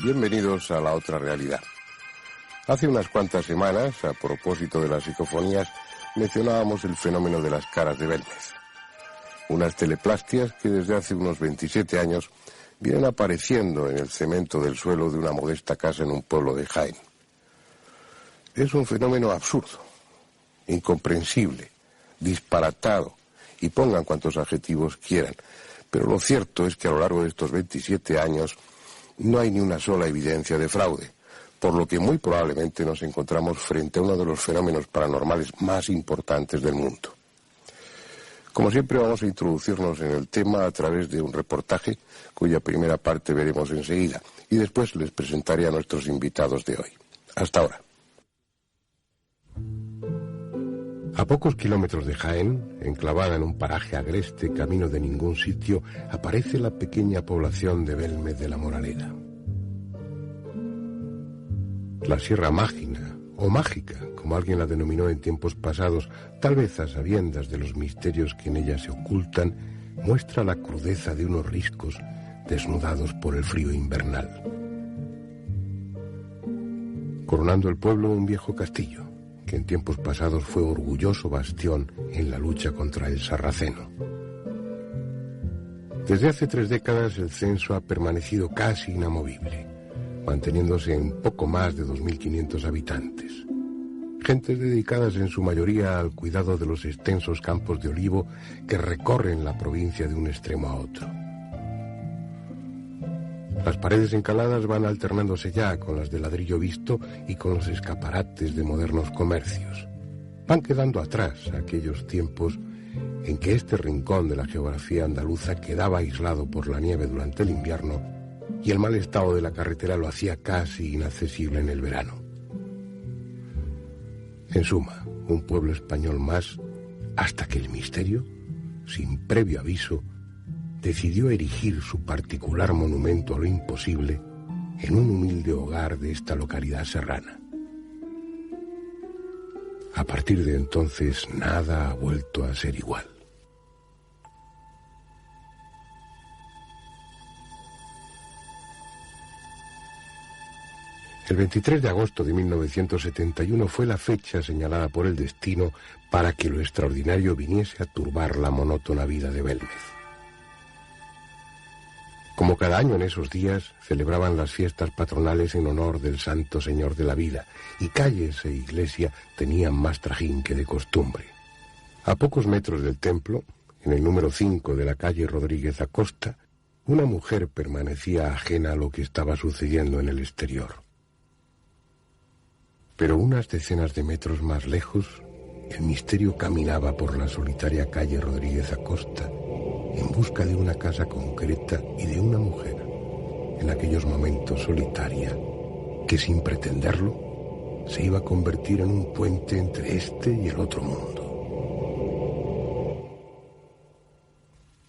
Bienvenidos a La Otra Realidad. Hace unas cuantas semanas, a propósito de las psicofonías, mencionábamos el fenómeno de las caras de Belmez. Unas teleplastias que desde hace unos 27 años vienen apareciendo en el cemento del suelo de una modesta casa en un pueblo de Jaén. Es un fenómeno absurdo, incomprensible, disparatado, y pongan cuantos adjetivos quieran. Pero lo cierto es que a lo largo de estos 27 años no hay ni una sola evidencia de fraude, por lo que muy probablemente nos encontramos frente a uno de los fenómenos paranormales más importantes del mundo. Como siempre, vamos a introducirnos en el tema a través de un reportaje cuya primera parte veremos enseguida, y después les presentaré a nuestros invitados de hoy. Hasta ahora. A pocos kilómetros de Jaén, enclavada en un paraje agreste camino de ningún sitio, aparece la pequeña población de Belmez de la Moraleda. La Sierra Mágina, o Mágica, como alguien la denominó en tiempos pasados, tal vez a sabiendas de los misterios que en ella se ocultan, muestra la crudeza de unos riscos desnudados por el frío invernal. Coronando el pueblo, un viejo castillo, que en tiempos pasados fue orgulloso bastión en la lucha contra el sarraceno. Desde hace 3 décadas el censo ha permanecido casi inamovible, manteniéndose en poco más de 2.500 habitantes. Gentes dedicadas en su mayoría al cuidado de los extensos campos de olivo que recorren la provincia de un extremo a otro. Las paredes encaladas van alternándose ya con las de ladrillo visto y con los escaparates de modernos comercios. Van quedando atrás aquellos tiempos en que este rincón de la geografía andaluza quedaba aislado por la nieve durante el invierno y el mal estado de la carretera lo hacía casi inaccesible en el verano. En suma, un pueblo español más, hasta que el misterio, sin previo aviso, decidió erigir su particular monumento a lo imposible en un humilde hogar de esta localidad serrana. A partir de entonces, nada ha vuelto a ser igual. El 23 de agosto de 1971 fue la fecha señalada por el destino para que lo extraordinario viniese a turbar la monótona vida de Belmez. Como cada año en esos días, celebraban las fiestas patronales en honor del Santo Señor de la Vida, y calles e iglesia tenían más trajín que de costumbre. A pocos metros del templo, en el número 5 de la calle Rodríguez Acosta, una mujer permanecía ajena a lo que estaba sucediendo en el exterior. Pero unas decenas de metros más lejos, el misterio caminaba por la solitaria calle Rodríguez Acosta, en busca de una casa concreta y de una mujer, en aquellos momentos solitaria, que sin pretenderlo, se iba a convertir en un puente entre este y el otro mundo.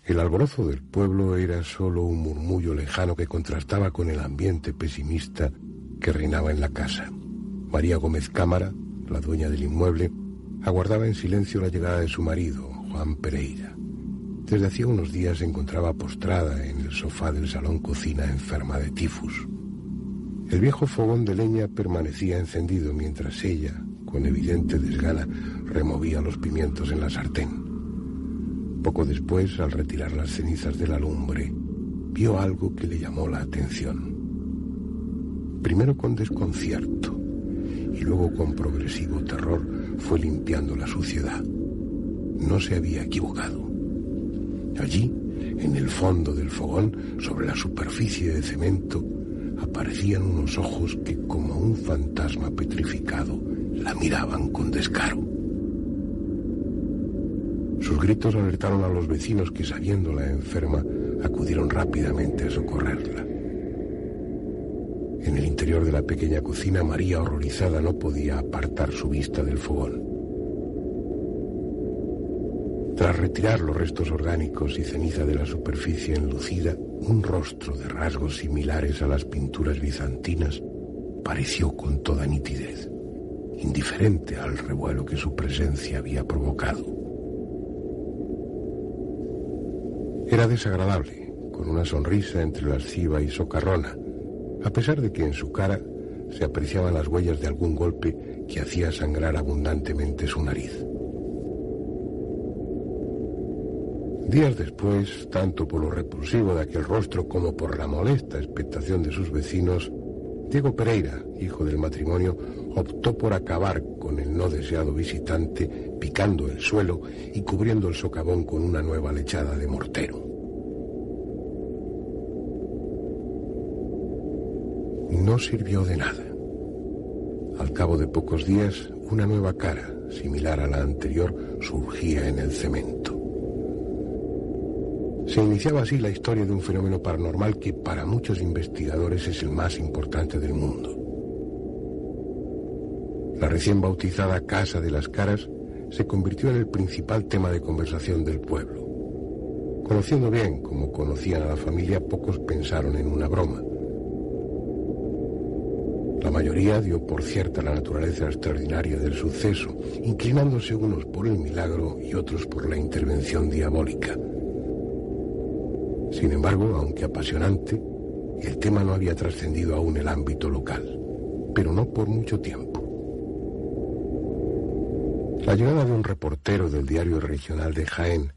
El alborozo del pueblo era solo un murmullo lejano que contrastaba con el ambiente pesimista que reinaba en la casa. María Gómez Cámara, la dueña del inmueble, aguardaba en silencio la llegada de su marido, Juan Pereira. Desde hacía unos días se encontraba postrada en el sofá del salón cocina enferma de tifus. El viejo fogón de leña permanecía encendido mientras ella, con evidente desgana, removía los pimientos en la sartén. Poco después, al retirar las cenizas de la lumbre, vio algo que le llamó la atención. Primero con desconcierto y luego con progresivo terror fue limpiando la suciedad. No se había equivocado. Allí, en el fondo del fogón, sobre la superficie de cemento, aparecían unos ojos que, como un fantasma petrificado, la miraban con descaro. Sus gritos alertaron a los vecinos que, sabiéndola enferma, acudieron rápidamente a socorrerla. En el interior de la pequeña cocina, María, horrorizada, no podía apartar su vista del fogón. Tras retirar los restos orgánicos y ceniza de la superficie enlucida, un rostro de rasgos similares a las pinturas bizantinas pareció con toda nitidez, indiferente al revuelo que su presencia había provocado. Era desagradable, con una sonrisa entre lasciva y socarrona, a pesar de que en su cara se apreciaban las huellas de algún golpe que hacía sangrar abundantemente su nariz. Días después, tanto por lo repulsivo de aquel rostro como por la molesta expectación de sus vecinos, Diego Pereira, hijo del matrimonio, optó por acabar con el no deseado visitante, picando el suelo y cubriendo el socavón con una nueva lechada de mortero. No sirvió de nada. Al cabo de pocos días, una nueva cara, similar a la anterior, surgía en el cemento. Se iniciaba así la historia de un fenómeno paranormal que para muchos investigadores es el más importante del mundo. La recién bautizada Casa de las Caras se convirtió en el principal tema de conversación del pueblo. Conociendo bien como conocían a la familia, pocos pensaron en una broma. La mayoría dio por cierta la naturaleza extraordinaria del suceso, inclinándose unos por el milagro y otros por la intervención diabólica. Sin embargo, aunque apasionante, el tema no había trascendido aún el ámbito local, pero no por mucho tiempo. La llegada de un reportero del diario regional de Jaén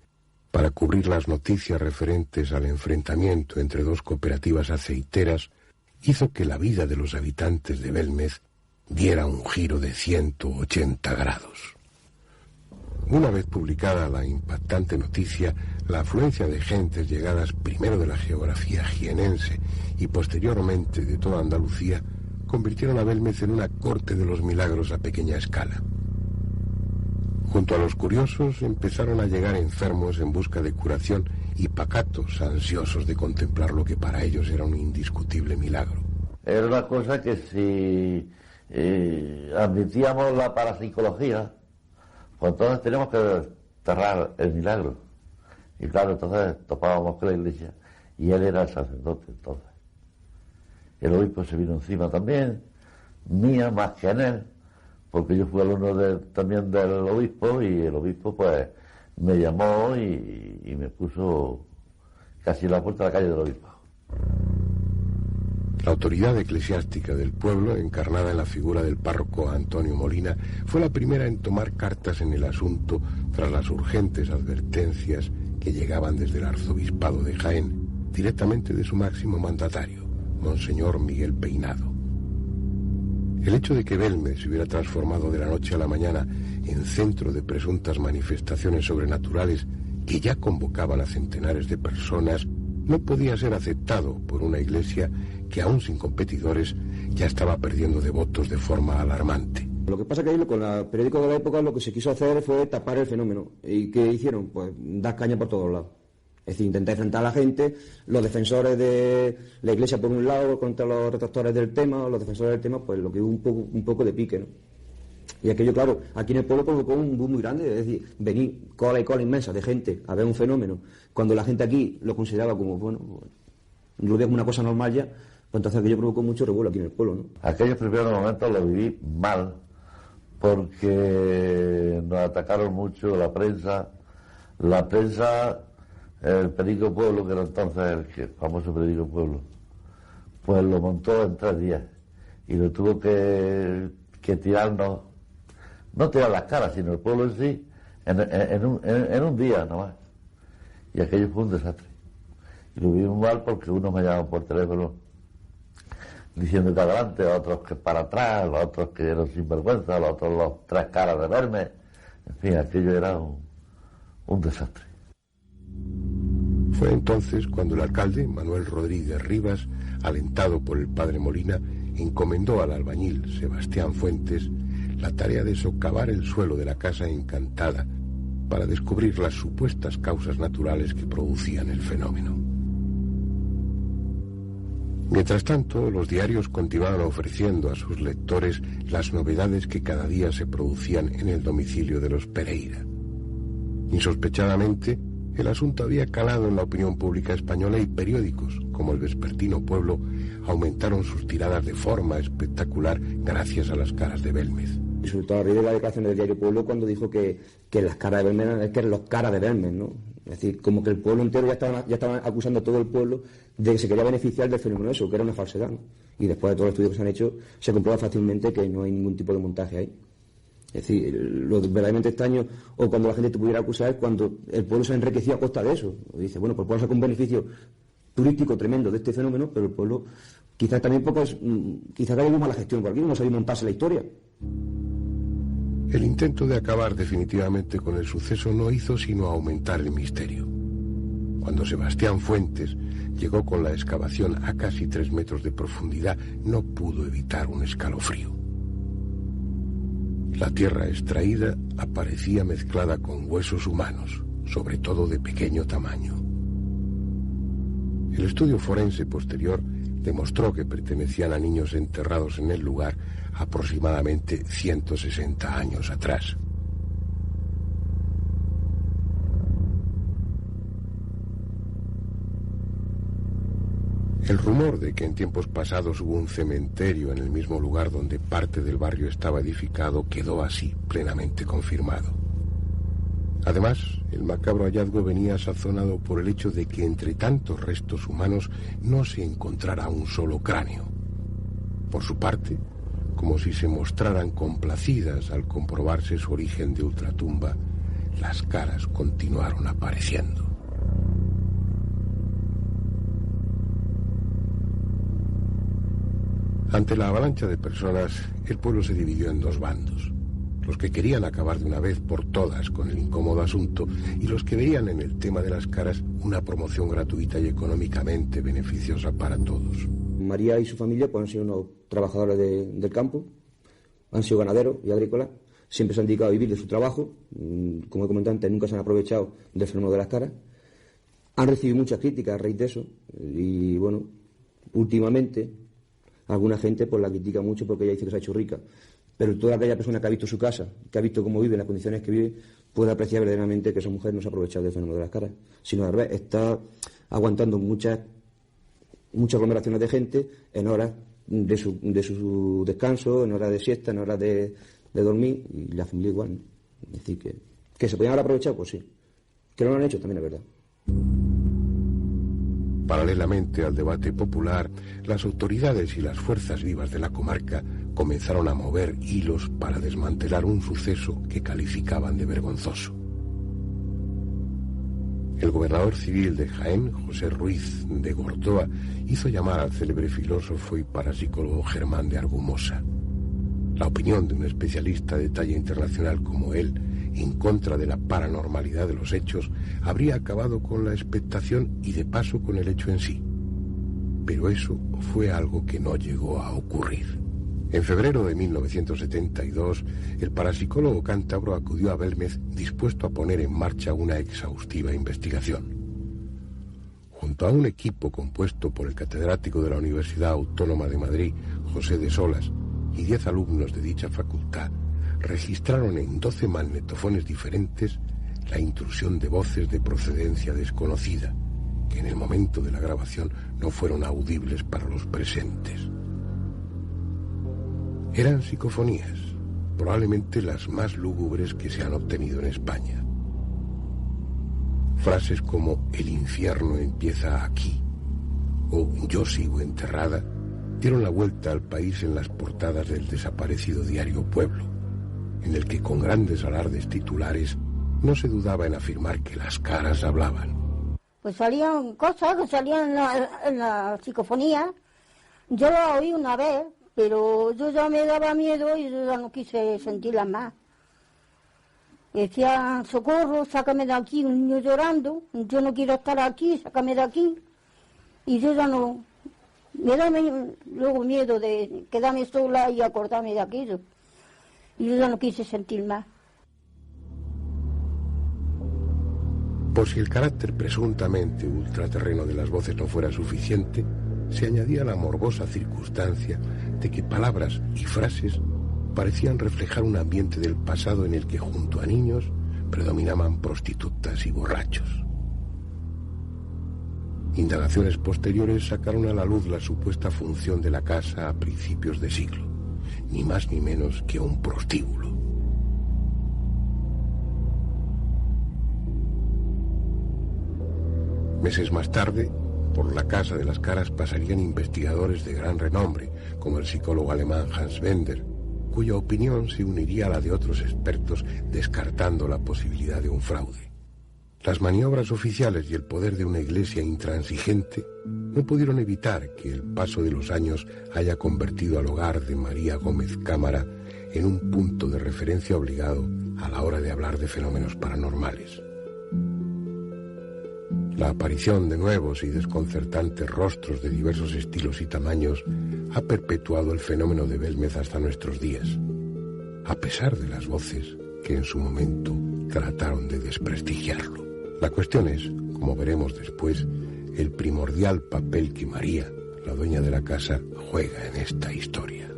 para cubrir las noticias referentes al enfrentamiento entre dos cooperativas aceiteras hizo que la vida de los habitantes de Belmez diera un giro de 180 grados. Una vez publicada la impactante noticia, la afluencia de gentes llegadas primero de la geografía jienense y posteriormente de toda Andalucía convirtieron a Belmez en una corte de los milagros a pequeña escala. Junto a los curiosos empezaron a llegar enfermos en busca de curación y pacatos ansiosos de contemplar lo que para ellos era un indiscutible milagro. Era una cosa que si admitíamos la parapsicología, pues entonces teníamos que cerrar el milagro. Y claro, entonces topábamos con la iglesia y él era el sacerdote entonces. El obispo se vino encima también, mía más que en él, porque yo fui alumno también del obispo y el obispo pues me llamó y me puso casi en la puerta de la calle del obispo. La autoridad eclesiástica del pueblo, encarnada en la figura del párroco Antonio Molina, fue la primera en tomar cartas en el asunto tras las urgentes advertencias que llegaban desde el arzobispado de Jaén, directamente de su máximo mandatario, Monseñor Miguel Peinado. El hecho de que Belmez se hubiera transformado de la noche a la mañana en centro de presuntas manifestaciones sobrenaturales que ya convocaban a centenares de personas no podía ser aceptado por una iglesia que, aún sin competidores, ya estaba perdiendo devotos de forma alarmante. Lo que pasa que ahí con el periódico de la época lo que se quiso hacer fue tapar el fenómeno. ¿Y qué hicieron? Pues dar caña por todos lados. Es decir, intentar enfrentar a la gente, los defensores de la iglesia por un lado contra los retractores del tema, o los defensores del tema, pues lo que hubo un poco de pique, ¿no? Y aquello, claro, aquí en el pueblo provocó un boom muy grande, es decir, venir cola y cola inmensa de gente a ver un fenómeno, cuando la gente aquí lo consideraba como, bueno, lo veía como una cosa normal ya, pues entonces aquello provocó mucho revuelo aquí en el pueblo, ¿no? Aquellos primeros momentos los viví mal, porque nos atacaron mucho la prensa, el Periódico Pueblo, que era entonces el famoso Periódico Pueblo, pues lo montó en 3 días y lo tuvo que tirarnos, no tirar las caras, sino el pueblo en sí, en un día nomás. Y aquello fue un desastre. Y lo vimos mal porque unos me llamaban por teléfono diciendo que adelante, otros que para atrás, los otros que eran sinvergüenza, los otros los 3 caras de verme. En fin, aquello era un desastre. Fue entonces cuando el alcalde, Manuel Rodríguez Rivas, alentado por el padre Molina, encomendó al albañil Sebastián Fuentes la tarea de socavar el suelo de la casa encantada para descubrir las supuestas causas naturales que producían el fenómeno. Mientras tanto, los diarios continuaban ofreciendo a sus lectores las novedades que cada día se producían en el domicilio de los Pereira. Insospechadamente, el asunto había calado en la opinión pública española y periódicos, como el vespertino Pueblo, aumentaron sus tiradas de forma espectacular gracias a las caras de Belmez. Y sobre todo a raíz de la declaración del diario Pueblo, cuando dijo que las caras de Belmez es que eran los caras de Belmez, ¿no? Es decir, como que el pueblo entero ya estaban acusando a todo el pueblo de que se quería beneficiar del fenómeno eso, que era una falsedad, ¿no? Y después de todos los estudios que se han hecho, se comprueba fácilmente que no hay ningún tipo de montaje ahí. Es decir, lo verdaderamente extraño, o cuando la gente te pudiera acusar, es cuando el pueblo se ha enriquecido a costa de eso. O dice, bueno, pues puedo sacar un beneficio turístico tremendo de este fenómeno, pero el pueblo quizás también quizás haya mala gestión por aquí, no sabía montarse la historia. El intento de acabar definitivamente con el suceso no hizo sino aumentar el misterio. Cuando Sebastián Fuentes llegó con la excavación a casi 3 metros de profundidad, no pudo evitar un escalofrío. La tierra extraída aparecía mezclada con huesos humanos, sobre todo de pequeño tamaño. El estudio forense posterior demostró que pertenecían a niños enterrados en el lugar aproximadamente 160 años atrás. El rumor de que en tiempos pasados hubo un cementerio en el mismo lugar donde parte del barrio estaba edificado quedó así plenamente confirmado. Además, el macabro hallazgo venía sazonado por el hecho de que entre tantos restos humanos no se encontrara un solo cráneo. Por su parte, como si se mostraran complacidas al comprobarse su origen de ultratumba, las caras continuaron apareciendo. Ante la avalancha de personas, el pueblo se dividió en 2 bandos. Los que querían acabar de una vez por todas con el incómodo asunto y los que veían en el tema de las caras una promoción gratuita y económicamente beneficiosa para todos. María y su familia pues, han sido unos trabajadores del campo, han sido ganaderos y agrícolas, siempre se han dedicado a vivir de su trabajo, como he comentado antes, nunca se han aprovechado del fenómeno de las caras. Han recibido muchas críticas a raíz de eso y bueno, últimamente alguna gente pues la critica mucho porque ella dice que se ha hecho rica. Pero toda aquella persona que ha visto su casa, que ha visto cómo vive, las condiciones que vive, puede apreciar verdaderamente que esa mujer no se ha aprovechado del fenómeno de las caras, sino al revés, está aguantando muchas aglomeraciones de gente en horas de su descanso, en horas de siesta, en horas de dormir, y la familia igual, ¿no? Es decir, que se podían haber aprovechado, pues sí. Que no lo han hecho también es verdad. Paralelamente al debate popular, las autoridades y las fuerzas vivas de la comarca comenzaron a mover hilos para desmantelar un suceso que calificaban de vergonzoso. El gobernador civil de Jaén, José Ruiz de Gordoa, hizo llamar al célebre filósofo y parapsicólogo Germán de Argumosa. La opinión de un especialista de talla internacional como él, en contra de la paranormalidad de los hechos, habría acabado con la expectación y de paso con el hecho en sí. Pero eso fue algo que no llegó a ocurrir. En febrero de 1972, el parapsicólogo cántabro acudió a Belmez dispuesto a poner en marcha una exhaustiva investigación. Junto a un equipo compuesto por el catedrático de la Universidad Autónoma de Madrid, José de Solas, y 10 alumnos de dicha facultad, registraron en 12 magnetofones diferentes la intrusión de voces de procedencia desconocida, que en el momento de la grabación no fueron audibles para los presentes. Eran psicofonías, probablemente las más lúgubres que se han obtenido en España. Frases como "el infierno empieza aquí" o "yo sigo enterrada" dieron la vuelta al país en las portadas del desaparecido diario Pueblo, en el que con grandes alardes titulares no se dudaba en afirmar que las caras hablaban. Pues salían cosas que salían en la psicofonía. Yo lo oí una vez, pero yo ya me daba miedo y yo ya no quise sentirlas más. Decía, socorro, sácame de aquí, un niño llorando, yo no quiero estar aquí, sácame de aquí. Y yo ya no, me da luego miedo de quedarme sola y acordarme de aquello. Y yo ya no quise sentir más. Por si el carácter presuntamente ultraterreno de las voces no fuera suficiente, se añadía la morbosa circunstancia de que palabras y frases parecían reflejar un ambiente del pasado en el que junto a niños predominaban prostitutas y borrachos. Indagaciones posteriores sacaron a la luz la supuesta función de la casa a principios de siglo, ni más ni menos que un prostíbulo. Meses más tarde, por la Casa de las Caras pasarían investigadores de gran renombre, como el psicólogo alemán Hans Bender, cuya opinión se uniría a la de otros expertos, descartando la posibilidad de un fraude. Las maniobras oficiales y el poder de una iglesia intransigente no pudieron evitar que el paso de los años haya convertido al hogar de María Gómez Cámara en un punto de referencia obligado a la hora de hablar de fenómenos paranormales. La aparición de nuevos y desconcertantes rostros de diversos estilos y tamaños ha perpetuado el fenómeno de Belmez hasta nuestros días, a pesar de las voces que en su momento trataron de desprestigiarlo. La cuestión es, como veremos después, el primordial papel que María, la dueña de la casa, juega en esta historia.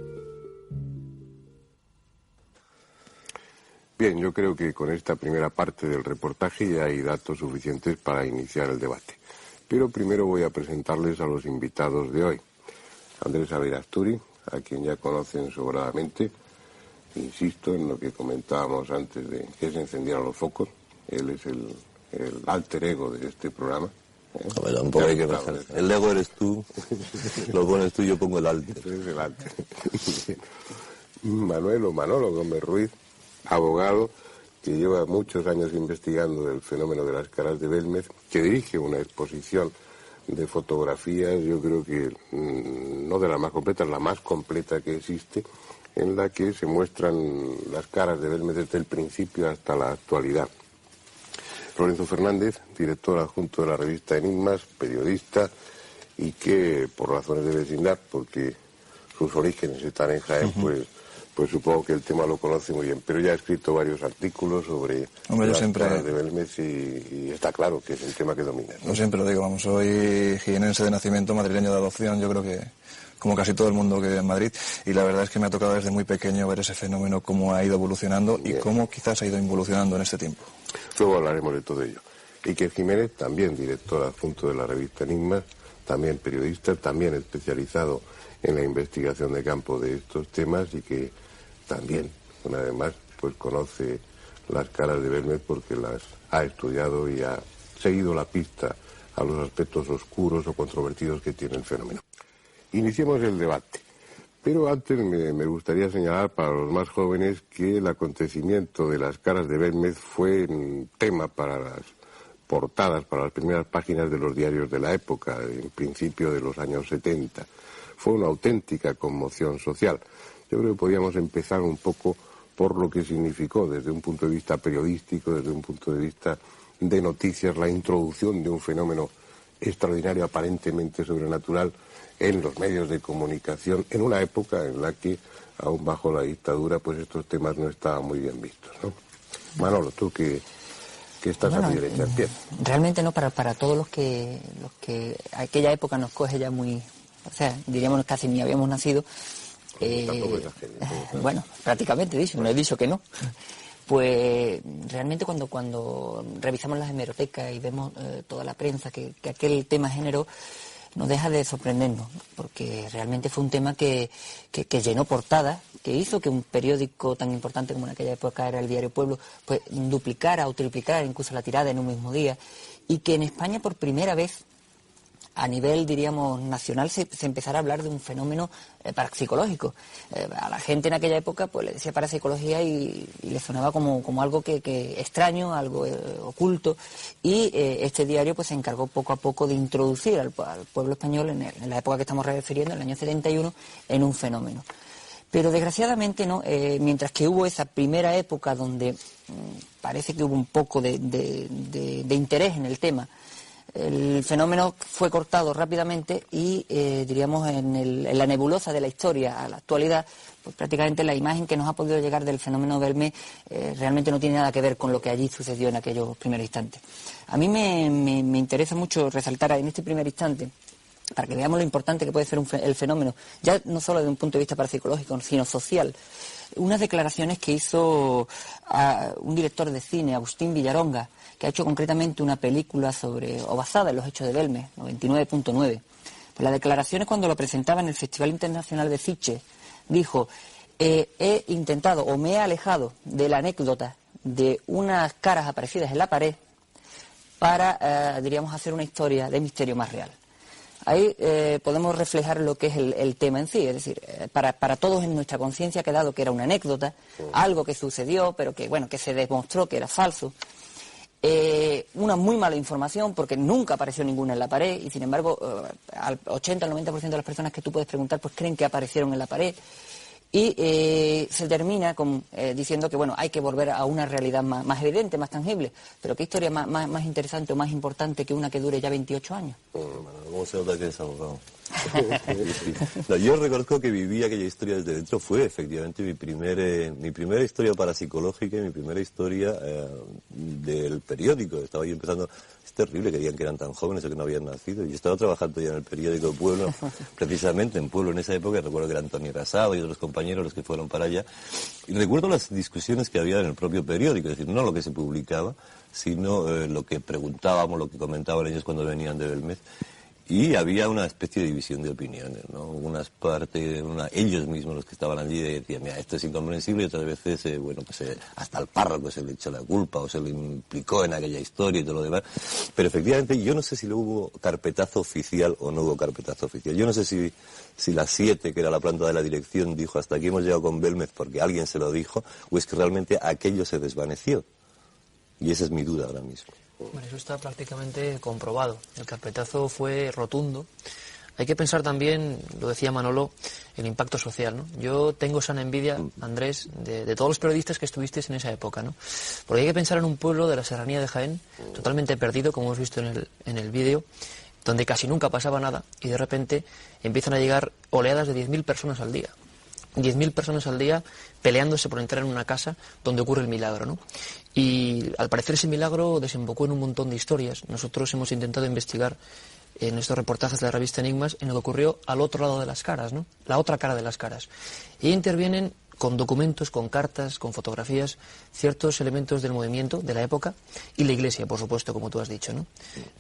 Bien, yo creo que con esta primera parte del reportaje ya hay datos suficientes para iniciar el debate. Pero primero voy a presentarles a los invitados de hoy. Andrés Aberasturi, a quien ya conocen sobradamente. Insisto en lo que comentábamos antes de que se encendieran los focos. Él es el alter ego de este programa. Bueno, un poco hay que bajar. El ego eres tú, lo pones tú y yo pongo el alter. Es el alter. Manolo Gómez Ruiz, abogado que lleva muchos años investigando el fenómeno de las caras de Belmez, que dirige una exposición de fotografías, yo creo que no de la más completa, la más completa que existe, en la que se muestran las caras de Belmez desde el principio hasta la actualidad. Lorenzo Fernández, director adjunto de la revista Enigmas, periodista, y que por razones de vecindad, porque sus orígenes están en Jaén, pues supongo que el tema lo conoce muy bien, pero ya ha escrito varios artículos sobre las caras de Belmez y está claro que es el tema que domina, ¿no? Yo siempre lo digo, vamos, soy jienense de nacimiento, madrileño de adopción, yo creo que como casi todo el mundo que vive en Madrid, y la verdad es que me ha tocado desde muy pequeño ver ese fenómeno, cómo ha ido evolucionando y cómo quizás ha ido involucionando en este tiempo. Luego hablaremos de todo ello. Iker Jiménez, también director adjunto de la revista Enigmas, también periodista, también especializado en la investigación de campo de estos temas y que también, una vez más, pues conoce las caras de Belmez porque las ha estudiado y ha seguido la pista a los aspectos oscuros o controvertidos que tiene el fenómeno. Iniciemos el debate, pero antes me gustaría señalar para los más jóvenes que el acontecimiento de las caras de Belmez fue un tema para las portadas, para las primeras páginas de los diarios de la época, en principio de los años 70. Fue una auténtica conmoción social. Yo creo que podíamos empezar un poco por lo que significó desde un punto de vista periodístico, desde un punto de vista de noticias, la introducción de un fenómeno extraordinario, aparentemente sobrenatural, en los medios de comunicación, en una época en la que, aún bajo la dictadura, pues estos temas no estaban muy bien vistos, ¿no? Manolo, tú que estás a mi derecha, empieza. Realmente no, para todos los que aquella época nos coge ya muy, o sea, diríamos casi ni habíamos nacido. Bueno, prácticamente dicho, no he dicho que no. Pues realmente cuando revisamos las hemerotecas y vemos toda la prensa que aquel tema generó, nos deja de sorprendernos, porque realmente fue un tema que llenó portadas, que hizo que un periódico tan importante como en aquella época era el Diario Pueblo, pues duplicara o triplicara incluso la tirada en un mismo día, y que en España por primera vez a nivel, diríamos, nacional se empezara a hablar de un fenómeno parapsicológico. A la gente en aquella época pues le decía parapsicología y le sonaba como algo que extraño, algo oculto, y este diario pues se encargó poco a poco de introducir al pueblo español en la época que estamos refiriendo, en el año 71, en un fenómeno. Pero desgraciadamente no, mientras que hubo esa primera época donde parece que hubo un poco de interés en el tema, el fenómeno fue cortado rápidamente y, diríamos, en la nebulosa de la historia a la actualidad, pues prácticamente la imagen que nos ha podido llegar del fenómeno Belmez realmente no tiene nada que ver con lo que allí sucedió en aquellos primeros instantes. A mí me interesa mucho resaltar en este primer instante, para que veamos lo importante que puede ser el fenómeno, ya no solo desde un punto de vista parapsicológico, sino social, unas declaraciones que hizo un director de cine, Agustín Villaronga, que ha hecho concretamente una película o basada en los hechos de Belmez, 99.9. Pues las declaraciones, cuando lo presentaba en el Festival Internacional de Sitges, dijo: he intentado o me he alejado de la anécdota de unas caras aparecidas en la pared para, diríamos, hacer una historia de misterio más real. Ahí podemos reflejar lo que es el tema en sí, es decir, para todos en nuestra conciencia ha quedado que era una anécdota, algo que sucedió, pero que, bueno, que se demostró que era falso. Una muy mala información porque nunca apareció ninguna en la pared y, sin embargo, al 80 al 90% de las personas que tú puedes preguntar pues creen que aparecieron en la pared. Y se termina diciendo que, bueno, hay que volver a una realidad más evidente, más tangible. Pero ¿qué historia más interesante o más importante que una que dure ya 28 años? ¿Cómo se nota que es abogado? No, yo reconozco que viví aquella historia desde dentro. Fue efectivamente mi primera historia parapsicológica y mi primera historia del periódico. Estaba yo empezando. Es terrible que digan que eran tan jóvenes o que no habían nacido. Yo estaba trabajando ya en el periódico Pueblo, precisamente en Pueblo en esa época. Recuerdo que era Antonio Rasado y otros compañeros los que fueron para allá. Y recuerdo las discusiones que había en el propio periódico, es decir, no lo que se publicaba, sino lo que preguntábamos, lo que comentaban ellos cuando venían de Belmez. Y había una especie de división de opiniones, ¿no? Unas partes, ellos mismos los que estaban allí decían, mira, esto es incomprensible, y otras veces, hasta al párroco se le echó la culpa o se le implicó en aquella historia y todo lo demás. Pero efectivamente, yo no sé si hubo carpetazo oficial o no hubo carpetazo oficial. Yo no sé si la 7, que era la planta de la dirección, dijo, hasta aquí hemos llegado con Belmez porque alguien se lo dijo, o es que realmente aquello se desvaneció. Y esa es mi duda ahora mismo. Bueno, eso está prácticamente comprobado. El carpetazo fue rotundo. Hay que pensar también, lo decía Manolo, el impacto social, ¿no? Yo tengo sana envidia, Andrés, de todos los periodistas que estuvisteis en esa época, ¿no? Porque hay que pensar en un pueblo de la serranía de Jaén, totalmente perdido, como hemos visto en el vídeo, donde casi nunca pasaba nada, y de repente empiezan a llegar oleadas de 10.000 personas al día. 10.000 personas al día peleándose por entrar en una casa donde ocurre el milagro, ¿no? Y al parecer ese milagro desembocó en un montón de historias. Nosotros hemos intentado investigar en estos reportajes de la revista Enigmas en lo que ocurrió al otro lado de las caras, ¿no? La otra cara de las caras. Y intervienen con documentos, con cartas, con fotografías, ciertos elementos del movimiento de la época y la Iglesia, por supuesto, como tú has dicho, ¿no?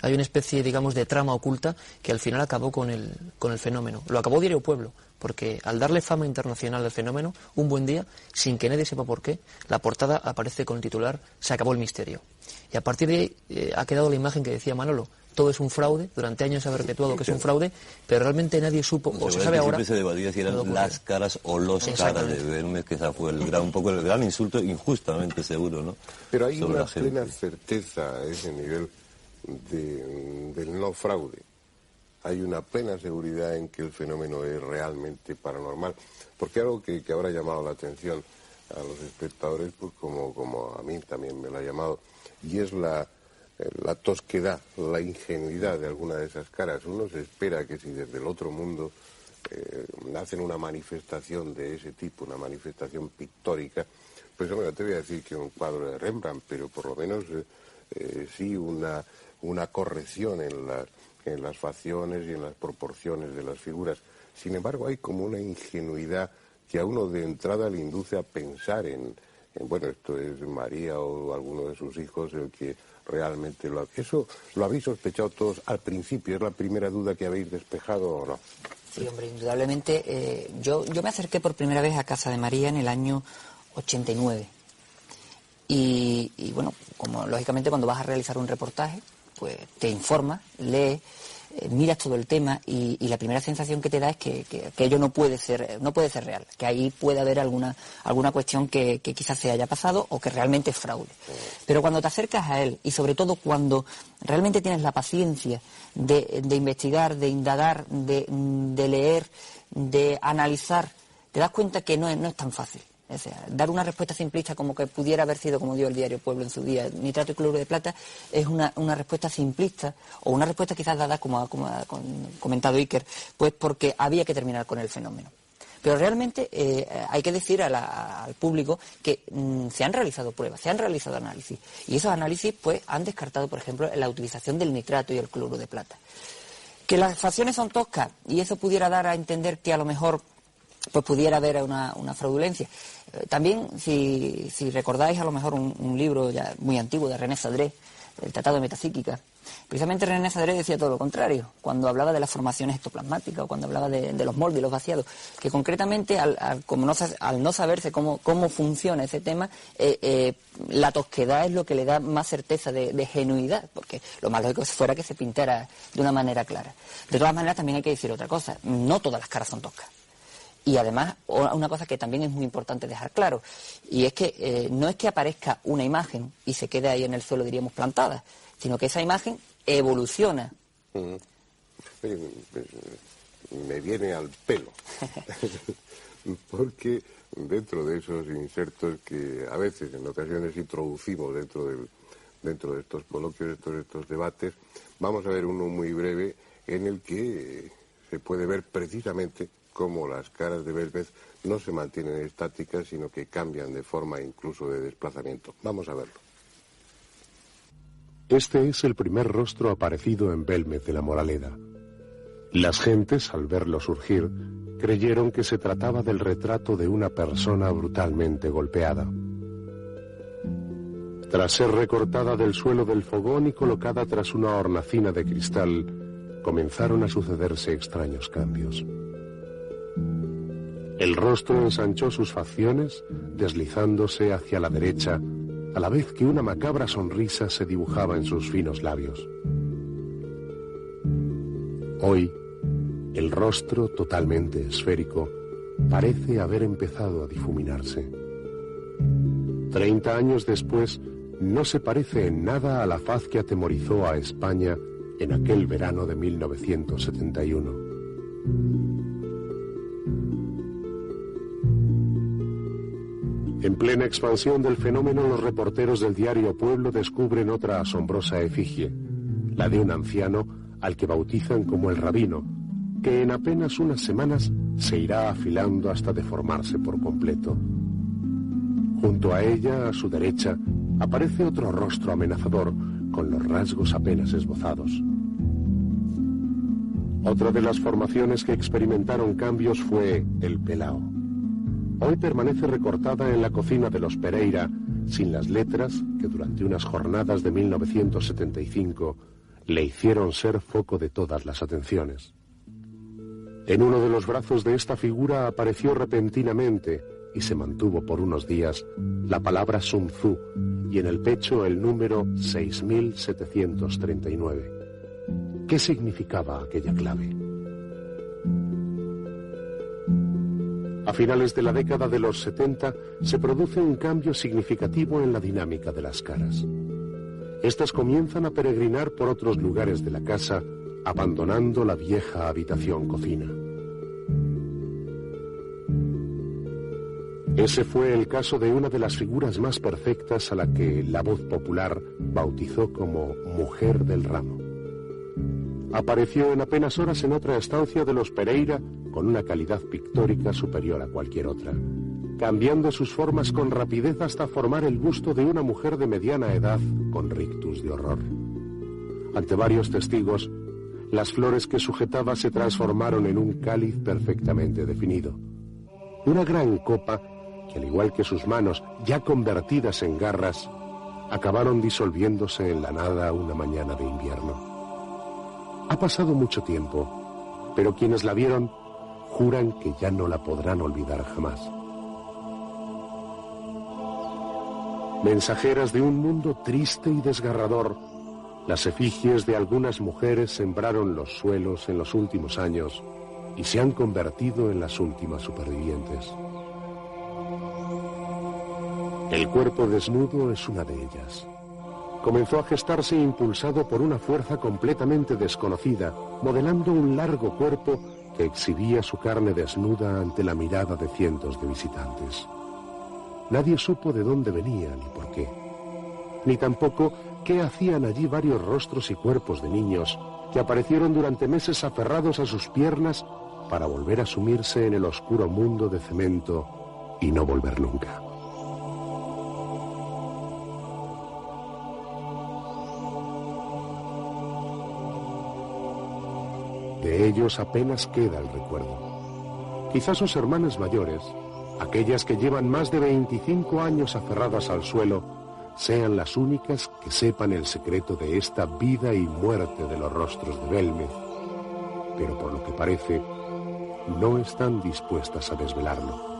Hay una especie, digamos, de trama oculta que al final acabó con el fenómeno. Lo acabó Diario Pueblo, porque al darle fama internacional al fenómeno, un buen día, sin que nadie sepa por qué, la portada aparece con el titular "Se acabó el misterio". Y a partir de ahí ha quedado la imagen que decía Manolo. Todo es un fraude, durante años se ha perpetuado que es un fraude, pero realmente nadie supo, o se sabe ahora... Siempre se debatía si eran las caras o los caras de Belmez, que esa fue un poco el gran insulto, injustamente seguro, ¿no? Pero hay una plena certeza a ese nivel del no fraude. Hay una plena seguridad en que el fenómeno es realmente paranormal. Porque algo que ahora ha llamado la atención a los espectadores, pues como a mí también me lo ha llamado, y es la tosquedad, la ingenuidad de alguna de esas caras. Uno se espera que si desde el otro mundo hacen una manifestación de ese tipo, una manifestación pictórica, pues hombre, no te voy a decir que un cuadro de Rembrandt, pero por lo menos sí una corrección en las facciones y en las proporciones de las figuras. Sin embargo, hay como una ingenuidad que a uno de entrada le induce a pensar en bueno, esto es María o alguno de sus hijos el que realmente lo... ¿Eso lo habéis sospechado todos al principio? ¿Es la primera duda que habéis despejado o no? Sí, hombre, indudablemente. Yo me acerqué por primera vez a Casa de María en el año 89. Y bueno, como lógicamente cuando vas a realizar un reportaje, pues te informas, lees, miras todo el tema y la primera sensación que te da es que ello no puede ser real, que ahí puede haber alguna cuestión que quizás se haya pasado o que realmente es fraude. Pero cuando te acercas a él y sobre todo cuando realmente tienes la paciencia de investigar, de indagar, de leer, de analizar, te das cuenta que no es tan fácil. O sea, dar una respuesta simplista como que pudiera haber sido como dio el Diario Pueblo en su día, nitrato y cloruro de plata, es una respuesta simplista, o una respuesta quizás dada, como ha comentado Iker, pues porque había que terminar con el fenómeno. Pero realmente hay que decir al público que se han realizado pruebas, se han realizado análisis, y esos análisis pues han descartado, por ejemplo, la utilización del nitrato y el cloruro de plata. Que las facciones son toscas, y eso pudiera dar a entender que a lo mejor pues pudiera haber una fraudulencia. También, si recordáis a lo mejor un libro ya muy antiguo de René Sadré, el Tratado de Metapsíquica. Precisamente René Zadré decía todo lo contrario, cuando hablaba de las formaciones ectoplasmáticas o cuando hablaba de los moldes y los vaciados, que concretamente al no saberse cómo funciona ese tema, la tosquedad es lo que le da más certeza de genuidad, porque lo más lógico fuera que se pintara de una manera clara. De todas maneras, también hay que decir otra cosa, no todas las caras son toscas. Y además, una cosa que también es muy importante dejar claro, y es que no es que aparezca una imagen y se quede ahí en el suelo, diríamos, plantada, sino que esa imagen evoluciona. Me viene al pelo, porque dentro de esos insertos que a veces, en ocasiones, introducimos dentro de estos coloquios, estos debates, vamos a ver uno muy breve en el que se puede ver precisamente cómo las caras de Belmez no se mantienen estáticas, sino que cambian de forma, incluso de desplazamiento. Vamos a verlo. Este es el primer rostro aparecido en Belmez de la Moraleda. Las gentes, al verlo surgir, creyeron que se trataba del retrato de una persona brutalmente golpeada. Tras ser recortada del suelo del fogón y colocada tras una hornacina de cristal, comenzaron a sucederse extraños cambios. El rostro ensanchó sus facciones, deslizándose hacia la derecha, a la vez que una macabra sonrisa se dibujaba en sus finos labios. Hoy, el rostro, totalmente esférico, parece haber empezado a difuminarse. 30 años después, no se parece en nada a la faz que atemorizó a España en aquel verano de 1971. En plena expansión del fenómeno, los reporteros del diario Pueblo descubren otra asombrosa efigie, la de un anciano al que bautizan como el Rabino, que en apenas unas semanas se irá afilando hasta deformarse por completo. Junto a ella, a su derecha, aparece otro rostro amenazador, con los rasgos apenas esbozados. Otra de las formaciones que experimentaron cambios fue el Pelao. Hoy permanece recortada en la cocina de los Pereira, sin las letras que durante unas jornadas de 1975 le hicieron ser foco de todas las atenciones. En uno de los brazos de esta figura apareció repentinamente, y se mantuvo por unos días, la palabra Sun Tzu, y en el pecho el número 6739. ¿Qué significaba aquella clave? A finales de la década de los 70 se produce un cambio significativo en la dinámica de las caras. Estas comienzan a peregrinar por otros lugares de la casa, abandonando la vieja habitación-cocina. Ese fue el caso de una de las figuras más perfectas a la que la voz popular bautizó como Mujer del Ramo. Apareció en apenas horas en otra estancia de los Pereira con una calidad pictórica superior a cualquier otra, cambiando sus formas con rapidez hasta formar el busto de una mujer de mediana edad con rictus de horror. Ante varios testigos, las flores que sujetaba se transformaron en un cáliz perfectamente definido. Una gran copa que, al igual que sus manos, ya convertidas en garras, acabaron disolviéndose en la nada una mañana de invierno. Ha pasado mucho tiempo, pero quienes la vieron juran que ya no la podrán olvidar jamás. Mensajeras de un mundo triste y desgarrador, las efigies de algunas mujeres sembraron los suelos en los últimos años y se han convertido en las últimas supervivientes. El cuerpo desnudo es una de ellas. Comenzó a gestarse impulsado por una fuerza completamente desconocida, modelando un largo cuerpo que exhibía su carne desnuda ante la mirada de cientos de visitantes. Nadie supo de dónde venía ni por qué, ni tampoco qué hacían allí varios rostros y cuerpos de niños que aparecieron durante meses aferrados a sus piernas para volver a sumirse en el oscuro mundo de cemento y no volver nunca. De ellos apenas queda el recuerdo. Quizás sus hermanas mayores, aquellas que llevan más de 25 años aferradas al suelo, sean las únicas que sepan el secreto de esta vida y muerte de los rostros de Belmez, pero por lo que parece, no están dispuestas a desvelarlo.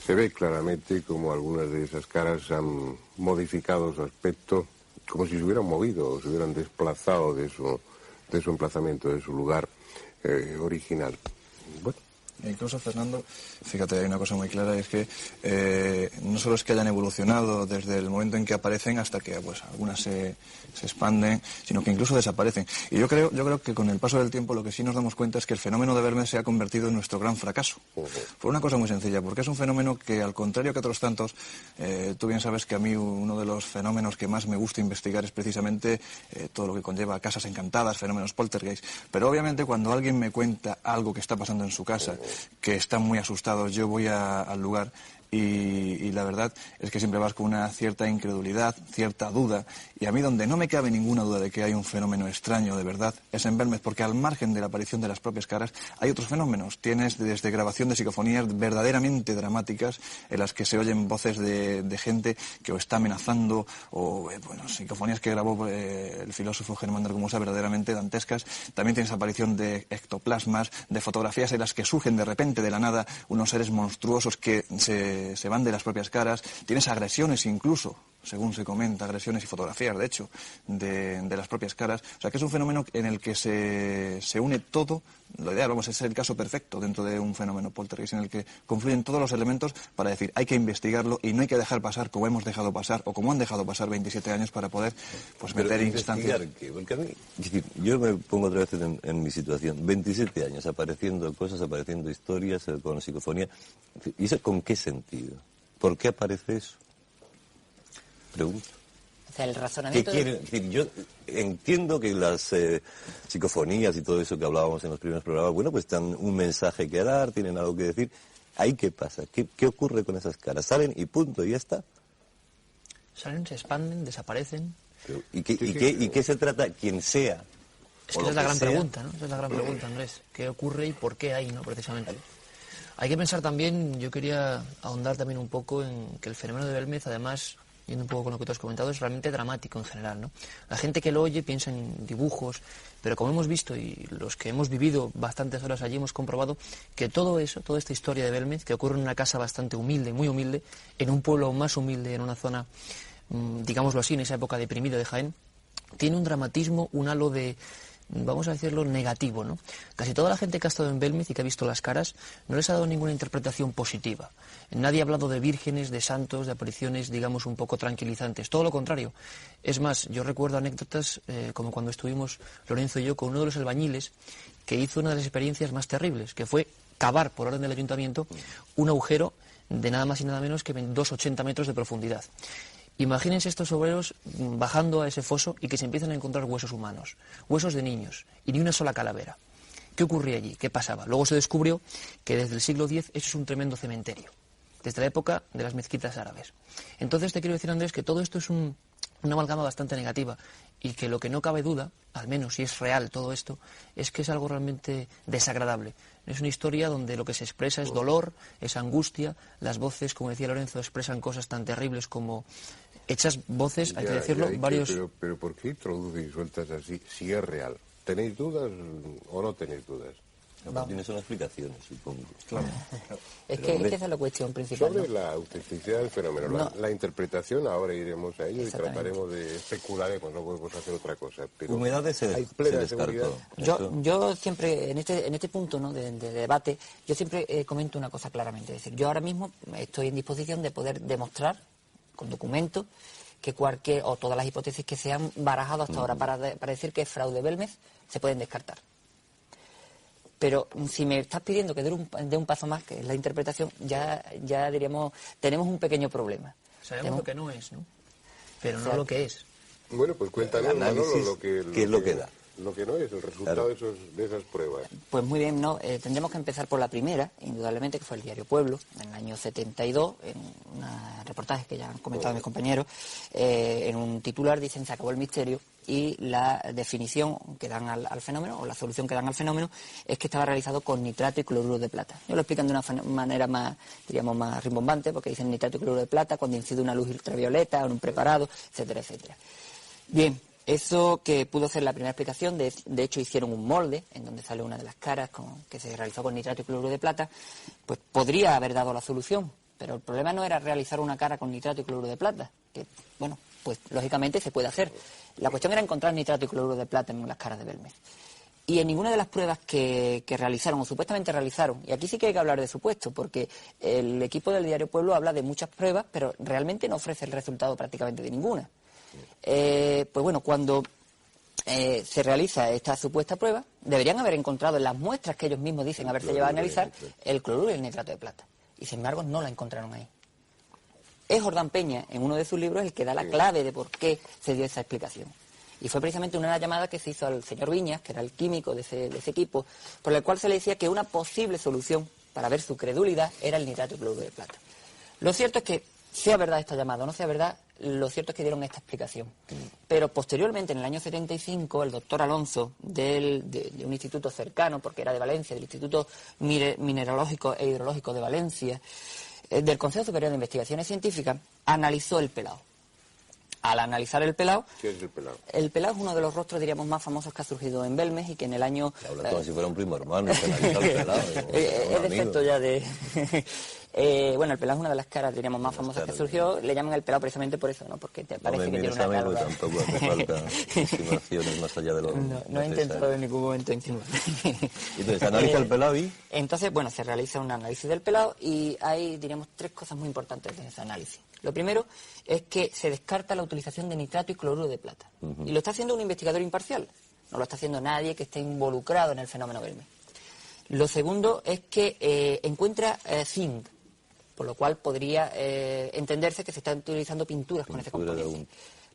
Se ve claramente como algunas de esas caras han modificado su aspecto, como si se hubieran movido o se hubieran desplazado de su emplazamiento, de su lugar original. Bueno. Incluso, Fernando, fíjate, hay una cosa muy clara, es que no solo es que hayan evolucionado desde el momento en que aparecen hasta que pues algunas se expanden, sino que incluso desaparecen. Y yo creo que con el paso del tiempo lo que sí nos damos cuenta es que el fenómeno de Belmez se ha convertido en nuestro gran fracaso. Por una cosa muy sencilla, porque es un fenómeno que, al contrario que otros tantos, tú bien sabes que a mí uno de los fenómenos que más me gusta investigar es precisamente todo lo que conlleva casas encantadas, fenómenos poltergeist. Pero obviamente cuando alguien me cuenta algo que está pasando en su casa, que están muy asustados, yo voy al lugar y la verdad es que siempre vas con una cierta incredulidad, cierta duda, y a mí donde no me cabe ninguna duda de que hay un fenómeno extraño de verdad es en Belmez, porque al margen de la aparición de las propias caras hay otros fenómenos. Tienes desde grabación de psicofonías verdaderamente dramáticas en las que se oyen voces de gente que o está amenazando, o psicofonías que grabó el filósofo Germán de Argumosa verdaderamente dantescas. También tienes aparición de ectoplasmas, de fotografías en las que surgen de repente de la nada unos seres monstruosos que se van de las propias caras. Tienes agresiones incluso, según se comenta, agresiones y fotografías, de hecho, de las propias caras. O sea, que es un fenómeno en el que se une todo. Lo ideal, es el caso perfecto dentro de un fenómeno poltergeist, en el que confluyen todos los elementos para decir, hay que investigarlo y no hay que dejar pasar como hemos dejado pasar, o como han dejado pasar 27 años para poder meter instancias. Porque a mí, yo me pongo otra vez en mi situación. 27 años apareciendo cosas, apareciendo historias con psicofonía. ¿Y eso con qué sentido? ¿Por qué aparece eso? Pregunto. O sea, el razonamiento... ¿Qué quiere decir? Yo entiendo que las psicofonías y todo eso que hablábamos en los primeros programas, bueno, pues tienen un mensaje que dar, tienen algo que decir. ¿Ahí qué pasa? ¿Qué ocurre con esas caras? ¿Salen y punto, y ya está? Salen, se expanden, desaparecen. Pero, ¿y qué se trata? Quien sea. Es que esa es la gran pregunta, ¿no? Esa es la gran pregunta, Andrés. ¿Qué ocurre y por qué ahí, no? Precisamente. Hay que pensar también, yo quería ahondar también un poco en que el fenómeno de Belmez, además, yendo un poco con lo que tú has comentado, es realmente dramático en general, ¿no? La gente que lo oye piensa en dibujos, pero como hemos visto y los que hemos vivido bastantes horas allí hemos comprobado que todo eso, toda esta historia de Belmez, que ocurre en una casa bastante humilde, muy humilde, en un pueblo más humilde, en una zona, digámoslo así, en esa época deprimida de Jaén, tiene un dramatismo, un halo de, vamos a decirlo, negativo, ¿no? Casi toda la gente que ha estado en Belmez y que ha visto las caras no les ha dado ninguna interpretación positiva. Nadie ha hablado de vírgenes, de santos, de apariciones, digamos, un poco tranquilizantes. Todo lo contrario. Es más, yo recuerdo anécdotas como cuando estuvimos Lorenzo y yo con uno de los albañiles que hizo una de las experiencias más terribles, que fue cavar, por orden del ayuntamiento, un agujero de nada más y nada menos que 2,80 metros de profundidad. Imagínense estos obreros bajando a ese foso y que se empiezan a encontrar huesos humanos, huesos de niños, y ni una sola calavera. ¿Qué ocurría allí? ¿Qué pasaba? Luego se descubrió que desde el siglo X eso es un tremendo cementerio, desde la época de las mezquitas árabes. Entonces te quiero decir, Andrés, que todo esto es una amalgama bastante negativa y que lo que no cabe duda, al menos si es real todo esto, es que es algo realmente desagradable. Es una historia donde lo que se expresa es dolor, es angustia, las voces, como decía Lorenzo, expresan cosas tan terribles como hechas voces, hay que decirlo, varios... Pero ¿por qué introduces y sueltas así si es real? ¿Tenéis dudas o no tenéis dudas? Tienes una explicación, supongo. Claro. Es que esa es la cuestión principal. Sobre ¿no? la autenticidad del fenómeno, No. la interpretación, ahora iremos a ello y trataremos de especular, no podemos hacer otra cosa. Pero humedades hay se plena descartó. seguridad. Yo siempre, en este punto, ¿no? de debate, yo siempre comento una cosa claramente. Es decir, yo ahora mismo estoy en disposición de poder demostrar, con documentos, que cualquier, o todas las hipótesis que se han barajado hasta ahora para decir que es fraude Belmez, se pueden descartar. Pero si me estás pidiendo que dé un paso más, que es la interpretación, ya diríamos, tenemos un pequeño problema. Sabemos lo que no es, ¿no? Pero no lo que es. Bueno, pues cuéntanos, Manolo, ¿qué es lo que da? lo que no es el resultado de esas pruebas. Pues muy bien, no, tendremos que empezar por la primera, indudablemente, que fue el diario Pueblo, en el año 72, en un reportaje que ya han comentado mis compañeros, en un titular dicen se acabó el misterio, y la definición que dan al fenómeno, o la solución que dan al fenómeno, es que estaba realizado con nitrato y cloruro de plata. Yo lo explican de una manera más, diríamos, más rimbombante, porque dicen nitrato y cloruro de plata cuando incide una luz ultravioleta en un preparado, etcétera, etcétera. Bien, eso que pudo ser la primera explicación, de hecho hicieron un molde en donde sale una de las caras que se realizó con nitrato y cloruro de plata, pues podría haber dado la solución, pero el problema no era realizar una cara con nitrato y cloruro de plata, que, bueno, pues lógicamente se puede hacer. La cuestión era encontrar nitrato y cloruro de plata en las caras de Belmez. Y en ninguna de las pruebas que realizaron, o supuestamente realizaron, y aquí sí que hay que hablar de supuesto, porque el equipo del diario Pueblo habla de muchas pruebas, pero realmente no ofrece el resultado prácticamente de ninguna. Pues bueno, cuando se realiza esta supuesta prueba, deberían haber encontrado en las muestras que ellos mismos dicen haberse llevado a analizar el cloruro y el nitrato de plata. Y sin embargo no la encontraron ahí. Es Jordán Peña, en uno de sus libros, el que da la clave de por qué se dio esa explicación. Y fue precisamente una llamada que se hizo al señor Viñas, que era el químico de ese equipo, por el cual se le decía que una posible solución para ver su credulidad era el nitrato y cloruro de plata. Lo cierto es que, sea verdad esta llamada o no sea verdad, lo cierto es que dieron esta explicación. Pero posteriormente, en el año 75, el doctor Alonso, de un instituto cercano, porque era de Valencia, del Instituto Mineralógico e Hidrológico de Valencia, del Consejo Superior de Investigaciones Científicas, analizó el pelao. Al analizar el pelao... ¿Qué es el pelao? El pelao es uno de los rostros, diríamos, más famosos que ha surgido en Belmez y que en el año... Habla como si fuera un primo hermano, se analiza el pelao. Es defecto ya de... bueno, el pelao es una de las caras, diríamos, más famosas que surgió. Le llaman el pelao precisamente por eso, ¿no? Porque te parece que tiene una cara... Tampoco hace falta insinuaciones más allá de lo No he intentado en ningún momento insinuar. Entonces, analiza el pelao y... Entonces, bueno, se realiza un análisis del pelao y hay, diríamos, tres cosas muy importantes en ese análisis. Lo primero es que se descarta la utilización de nitrato y cloruro de plata. Y lo está haciendo un investigador imparcial. No lo está haciendo nadie que esté involucrado en el fenómeno Belmez. Lo segundo es que encuentra zinc, por lo cual podría entenderse que se están utilizando pinturas con ese componente.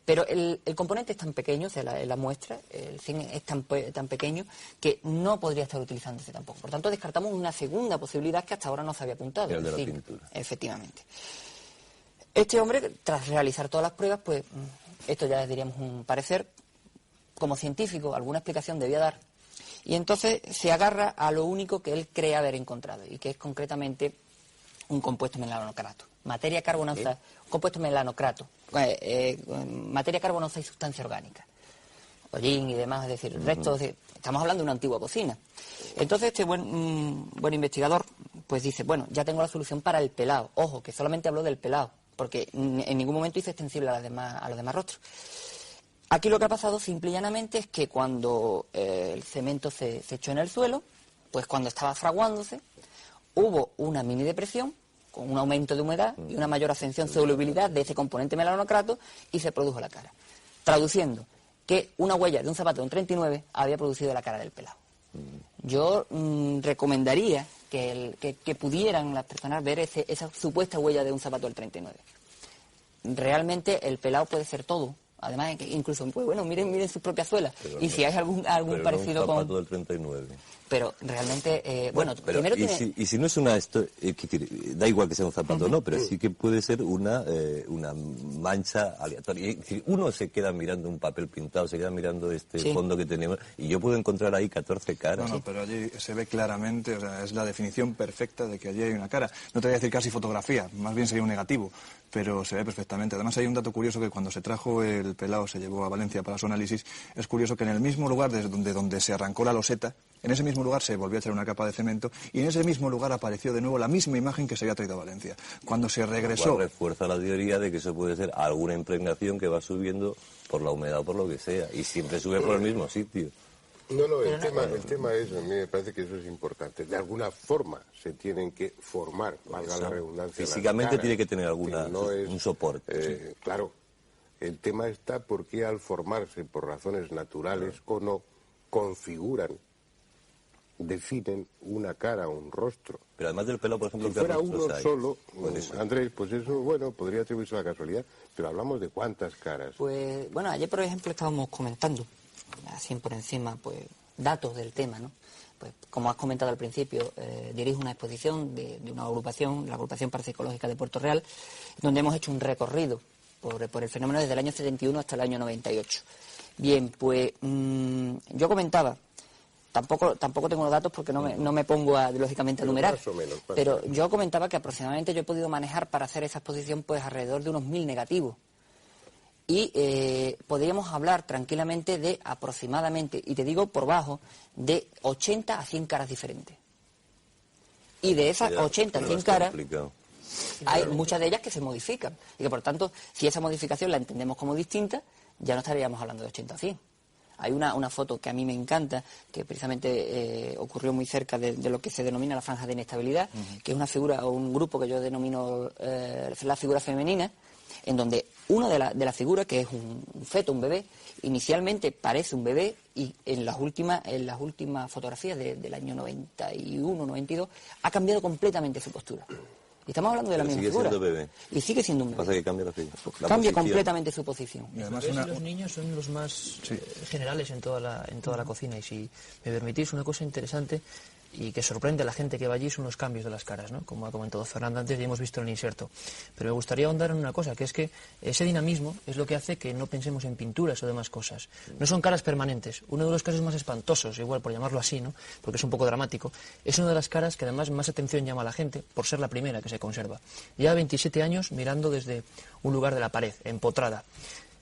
Pero el componente es tan pequeño, o sea, la muestra, el zinc es tan pequeño que no podría estar utilizándose tampoco. Por tanto, descartamos una segunda posibilidad que hasta ahora no se había apuntado. El de la pintura. Efectivamente. Este hombre, tras realizar todas las pruebas, pues esto ya diríamos un parecer, como científico, alguna explicación debía dar. Y entonces se agarra a lo único que él cree haber encontrado, y que es concretamente un compuesto melanocrato. Materia carbonosa, un compuesto melanocrato, materia carbonosa y sustancia orgánica. Hollín y demás, es decir, restos de... Estamos hablando de una antigua cocina. Entonces este buen investigador pues dice, bueno, ya tengo la solución para el pelao. Ojo, que solamente habló del pelao, porque en ningún momento hizo extensible a los demás rostros. Aquí lo que ha pasado simple y llanamente es que cuando el cemento se echó en el suelo, pues cuando estaba fraguándose, hubo una mini depresión con un aumento de humedad y una mayor ascensión solubilidad de ese componente melanocrato y se produjo la cara. Traduciendo, que una huella de un zapato de un 39 había producido la cara del pelao. Yo recomendaría que pudieran las personas ver esa supuesta huella de un zapato del 39. Realmente el pelao puede ser todo. Además, incluso, pues bueno, miren sus propias suelas. Pero y si hay algún parecido con... un zapato del 39. Pero realmente, bueno, pero primero y si no es una... da igual que sea un zapato o no, pero sí que puede ser una mancha aleatoria. Es decir, uno se queda mirando un papel pintado, se queda mirando este fondo que tenemos, y yo puedo encontrar ahí 14 caras. No, pero allí se ve claramente, o sea, es la definición perfecta de que allí hay una cara. No te voy a decir casi fotografía, más bien sería un negativo, pero se ve perfectamente. Además hay un dato curioso que cuando se trajo el pelao, se llevó a Valencia para su análisis, es curioso que en el mismo lugar donde se arrancó la loseta, en ese mismo lugar se volvió a echar una capa de cemento y en ese mismo lugar apareció de nuevo la misma imagen que se había traído a Valencia. Cuando se regresó... Refuerza la teoría de que eso puede ser alguna impregnación que va subiendo por la humedad o por lo que sea, y siempre sube por el mismo sitio. No, el tema es, a mí me parece que eso es importante. De alguna forma se tienen que formar, valga la redundancia. Físicamente tiene que tener un soporte. Claro, el tema está porque al formarse por razones naturales o no, configuran, definen una cara, un rostro. Pero además del pelo, por ejemplo, si fuera uno solo, Andrés, pues eso, bueno, podría atribuirse a la casualidad, pero hablamos de cuántas caras. Pues, bueno, ayer, por ejemplo, estábamos comentando así por encima, pues datos del tema, ¿no? Pues como has comentado al principio, dirijo una exposición de una agrupación, la Agrupación Parapsicológica de Puerto Real, donde hemos hecho un recorrido por el fenómeno desde el año 71 hasta el año 98. Bien, pues yo comentaba, tampoco tengo los datos porque no me pongo lógicamente a numerar, pero yo comentaba que aproximadamente yo he podido manejar para hacer esa exposición pues alrededor de unos 1000 negativos. Y podríamos hablar tranquilamente de aproximadamente, y te digo por bajo, de 80 a 100 caras diferentes. Y de esas 80 a 100 caras, hay muchas de ellas que se modifican. Y que por tanto, si esa modificación la entendemos como distinta, ya no estaríamos hablando de 80 a 100. Hay una foto que a mí me encanta, que precisamente ocurrió muy cerca de lo que se denomina la franja de inestabilidad, que es una figura o un grupo que yo denomino la figura femenina, en donde una de las figuras, que es un feto, un bebé, inicialmente parece un bebé y en las últimas fotografías del año 91, 92, ha cambiado completamente su postura. Y estamos hablando de la misma figura. Sigue siendo bebé. Y sigue siendo un bebé. Pasa que cambia la figura. Cambia completamente su posición. Y además los niños son los más generales en toda la cocina. Y si me permitís, una cosa interesante y que sorprende a la gente que va allí son los cambios de las caras, ¿no? Como ha comentado Fernando antes, ya hemos visto en el inserto. Pero me gustaría ahondar en una cosa, que es que ese dinamismo es lo que hace que no pensemos en pinturas o demás cosas. No son caras permanentes. Uno de los casos más espantosos, igual por llamarlo así, ¿no? Porque es un poco dramático, es una de las caras que además más atención llama a la gente por ser la primera que se conserva. Lleva 27 años mirando desde un lugar de la pared, empotrada.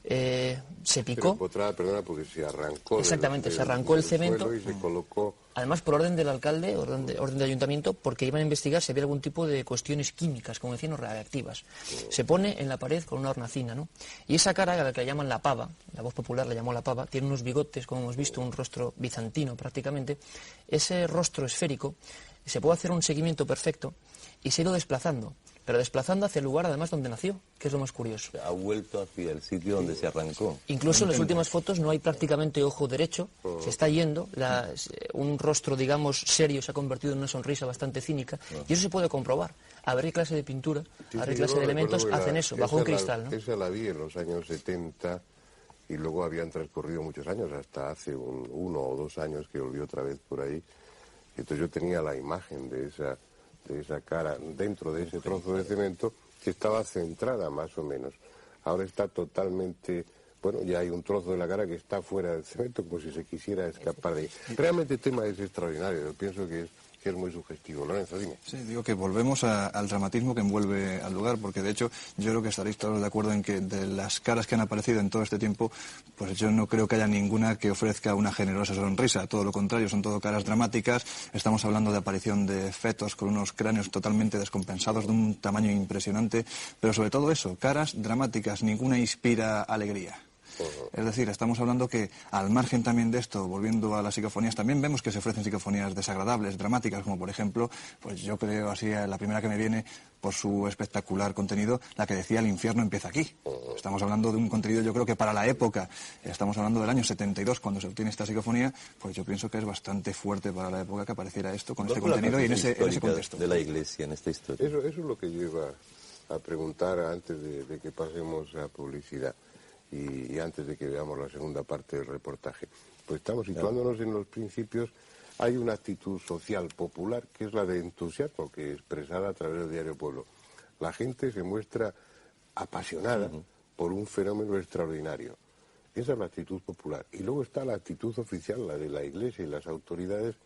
Se picó. Empotrada, perdona, porque se arrancó. Exactamente, se arrancó el cemento. Y se colocó. Además, por orden del alcalde, orden de ayuntamiento, porque iban a investigar si había algún tipo de cuestiones químicas, como decían, o radiactivas. Se pone en la pared con una hornacina, ¿no? Y esa cara, a la que llaman la pava, la voz popular la llamó la pava, tiene unos bigotes, como hemos visto, un rostro bizantino prácticamente. Ese rostro esférico, se puede hacer un seguimiento perfecto y se ha ido desplazando. Pero desplazando hacia el lugar, además, donde nació, que es lo más curioso. Ha vuelto hacia el sitio donde se arrancó. Incluso en las últimas fotos no hay prácticamente ojo derecho, se está yendo, un rostro, digamos, serio se ha convertido en una sonrisa bastante cínica, y eso se puede comprobar. A ver qué clase de pintura, a ver qué clase de elementos hacen eso, bajo un cristal, ¿no? Esa la vi en los años 70, y luego habían transcurrido muchos años, hasta hace 1 o 2 años que volví otra vez por ahí. Entonces yo tenía la imagen de esa cara dentro de ese trozo de cemento que estaba centrada más o menos. Ahora está totalmente, bueno, ya hay un trozo de la cara que está fuera del cemento como si se quisiera escapar de ahí. Realmente el tema es extraordinario, yo pienso que es muy sugestivo. Lorenzo, dime. Sí, digo que volvemos al dramatismo que envuelve al lugar, porque de hecho yo creo que estaréis todos de acuerdo en que de las caras que han aparecido en todo este tiempo, pues yo no creo que haya ninguna que ofrezca una generosa sonrisa, todo lo contrario, son todo caras dramáticas. Estamos hablando de aparición de fetos con unos cráneos totalmente descompensados, de un tamaño impresionante, pero sobre todo eso, caras dramáticas, ninguna inspira alegría. Es decir, estamos hablando que al margen también de esto, volviendo a las psicofonías, también vemos que se ofrecen psicofonías desagradables, dramáticas, como por ejemplo, pues yo creo así, la primera que me viene por su espectacular contenido, la que decía "El infierno empieza aquí". Estamos hablando de un contenido, yo creo que para la época, estamos hablando del año 72, cuando se obtiene esta psicofonía, pues yo pienso que es bastante fuerte para la época que apareciera esto, con este contenido y en ese contexto. De la Iglesia en esta historia. Eso es lo que yo iba a preguntar antes de que pasemos a publicidad. Y antes de que veamos la segunda parte del reportaje, pues estamos situándonos en los principios. Hay una actitud social popular que es la de entusiasmo, que expresada a través del diario Pueblo. La gente se muestra apasionada por un fenómeno extraordinario. Esa es la actitud popular. Y luego está la actitud oficial, la de la Iglesia y las autoridades,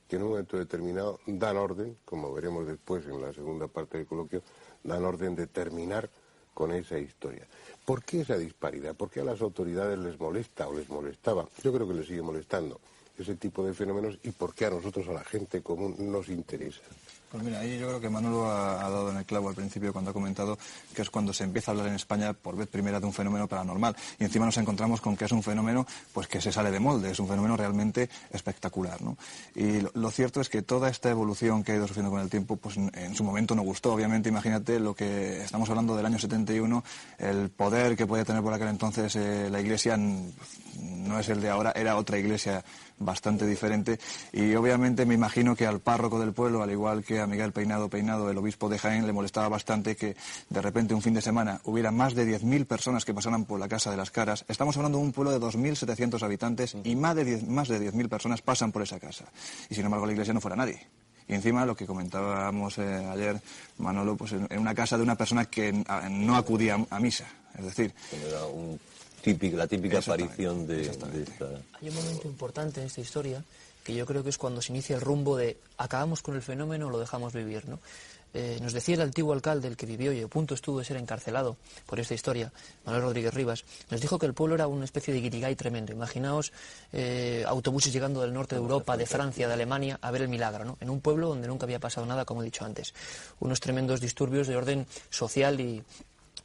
que en un momento determinado dan orden, como veremos después en la segunda parte del coloquio, dan orden de terminar con esa historia. ¿Por qué esa disparidad? ¿Por qué a las autoridades les molesta o les molestaba? Yo creo que les sigue molestando ese tipo de fenómenos, y por qué a nosotros, a la gente común, nos interesa. Pues mira, ahí yo creo que Manolo ha dado en el clavo al principio cuando ha comentado que es cuando se empieza a hablar en España por vez primera de un fenómeno paranormal. Y encima nos encontramos con que es un fenómeno pues que se sale de molde, es un fenómeno realmente espectacular, ¿no? Y lo cierto es que toda esta evolución que ha ido sufriendo con el tiempo, pues en su momento no gustó. Obviamente, imagínate lo que estamos hablando del año 71, el poder que podía tener por aquel entonces la Iglesia no es el de ahora, era otra Iglesia bastante diferente, y obviamente me imagino que al párroco del pueblo, al igual que que a Miguel Peinado, el obispo de Jaén, le molestaba bastante que de repente un fin de semana hubiera más de 10.000 personas que pasaran por la Casa de las Caras. Estamos hablando de un pueblo de 2.700 habitantes y más de 10.000 personas pasan por esa casa. Y sin embargo la iglesia no fuera nadie. Y encima, lo que comentábamos ayer, Manolo, pues en una casa de una persona que no acudía a misa. Es decir, era la típica aparición de esta... Hay un momento importante en esta historia que yo creo que es cuando se inicia el rumbo de acabamos con el fenómeno o lo dejamos vivir, ¿no? Nos decía el antiguo alcalde, el que vivió y a punto estuvo de ser encarcelado por esta historia, Manuel Rodríguez Rivas, nos dijo que el pueblo era una especie de guirigay tremendo. Imaginaos autobuses llegando del norte de Europa, de Francia, de Alemania, a ver el milagro, ¿no? En un pueblo donde nunca había pasado nada, como he dicho antes. Unos tremendos disturbios de orden social y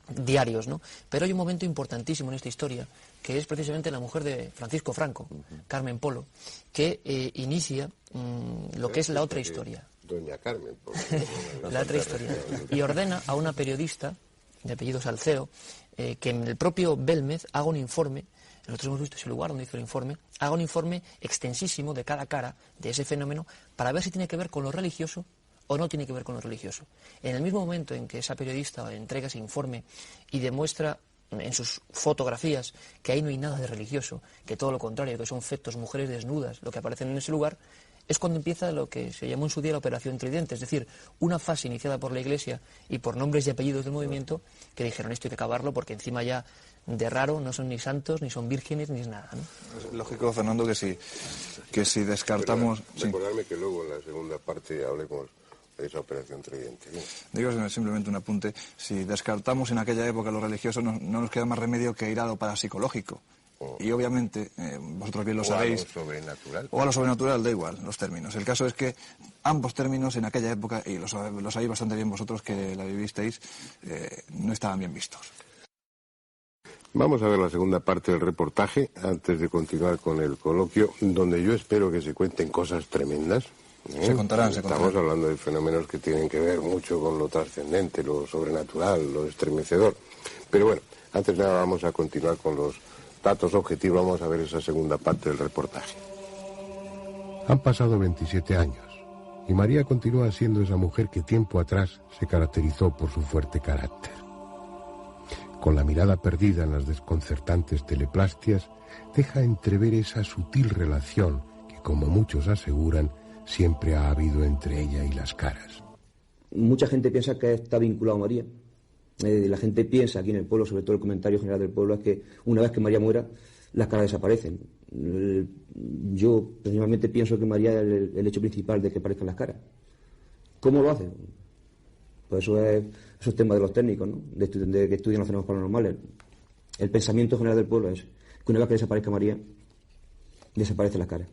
diarios, ¿no? Pero hay un momento importantísimo en esta historia, que es precisamente la mujer de Francisco Franco, Carmen Polo, que inicia lo que es la otra historia. Doña Carmen. La otra historia. Y ordena a una periodista de apellido Salceo que en el propio Belmez haga un informe, nosotros hemos visto ese lugar donde hizo el informe, haga un informe extensísimo de cada cara de ese fenómeno para ver si tiene que ver con lo religioso o no tiene que ver con lo religioso. En el mismo momento en que esa periodista entrega ese informe y demuestra en sus fotografías que ahí no hay nada de religioso, que todo lo contrario, que son fetos, mujeres desnudas, lo que aparecen en ese lugar, es cuando empieza lo que se llamó en su día la Operación Tridente, es decir, una fase iniciada por la Iglesia y por nombres y apellidos del movimiento que dijeron esto hay que acabarlo porque encima ya de raro no son ni santos, ni son vírgenes, ni es nada, ¿no? Es lógico, Fernando, que si descartamos... Recordarme que luego en la segunda parte hablemos de esa Operación Tridente. ¿Sí? Digo simplemente un apunte. Si descartamos en aquella época lo religioso, no nos queda más remedio que ir a lo parapsicológico. Y obviamente, vosotros bien lo sabéis... O a lo sobrenatural. O a lo sobrenatural, da igual, los términos. El caso es que ambos términos en aquella época, y lo sabéis bastante bien vosotros que la vivisteis, no estaban bien vistos. Vamos a ver la segunda parte del reportaje, antes de continuar con el coloquio, donde yo espero que se cuenten cosas tremendas. Se contarán. Estamos hablando de fenómenos que tienen que ver mucho con lo trascendente, lo sobrenatural, lo estremecedor. Pero bueno, antes de nada vamos a continuar con los datos objetivos, vamos a ver esa segunda parte del reportaje. Han pasado 27 años y María continúa siendo esa mujer que tiempo atrás se caracterizó por su fuerte carácter. Con la mirada perdida en las desconcertantes teleplastias, deja entrever esa sutil relación que, como muchos aseguran, siempre ha habido entre ella y las caras. Mucha gente piensa que está vinculado a María. La gente piensa aquí en el pueblo, sobre todo el comentario general del pueblo, es que una vez que María muera, las caras desaparecen. Yo personalmente pienso que María es el hecho principal de que aparezcan las caras. ¿Cómo lo hace? Pues eso es tema de los técnicos, ¿no? de que estudian los fenómenos paranormales. El pensamiento general del pueblo es que una vez que desaparezca María, desaparecen las caras.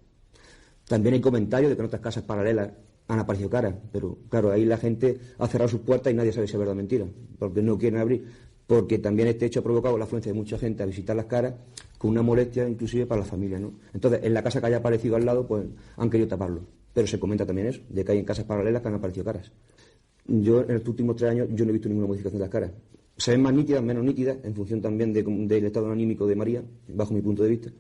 También hay comentarios de que en otras casas paralelas han aparecido caras, pero claro, ahí la gente ha cerrado sus puertas y nadie sabe si es verdad o mentira, porque no quieren abrir, porque también este hecho ha provocado la afluencia de mucha gente a visitar las caras con una molestia inclusive para la familia, ¿no? Entonces, en la casa que haya aparecido al lado, pues han querido taparlo, pero se comenta también eso, de que hay en casas paralelas que han aparecido caras. Yo, en estos últimos 3 años, yo no he visto ninguna modificación de las caras. Se ven más nítidas, menos nítidas, en función también del estado anímico de María, bajo mi punto de vista,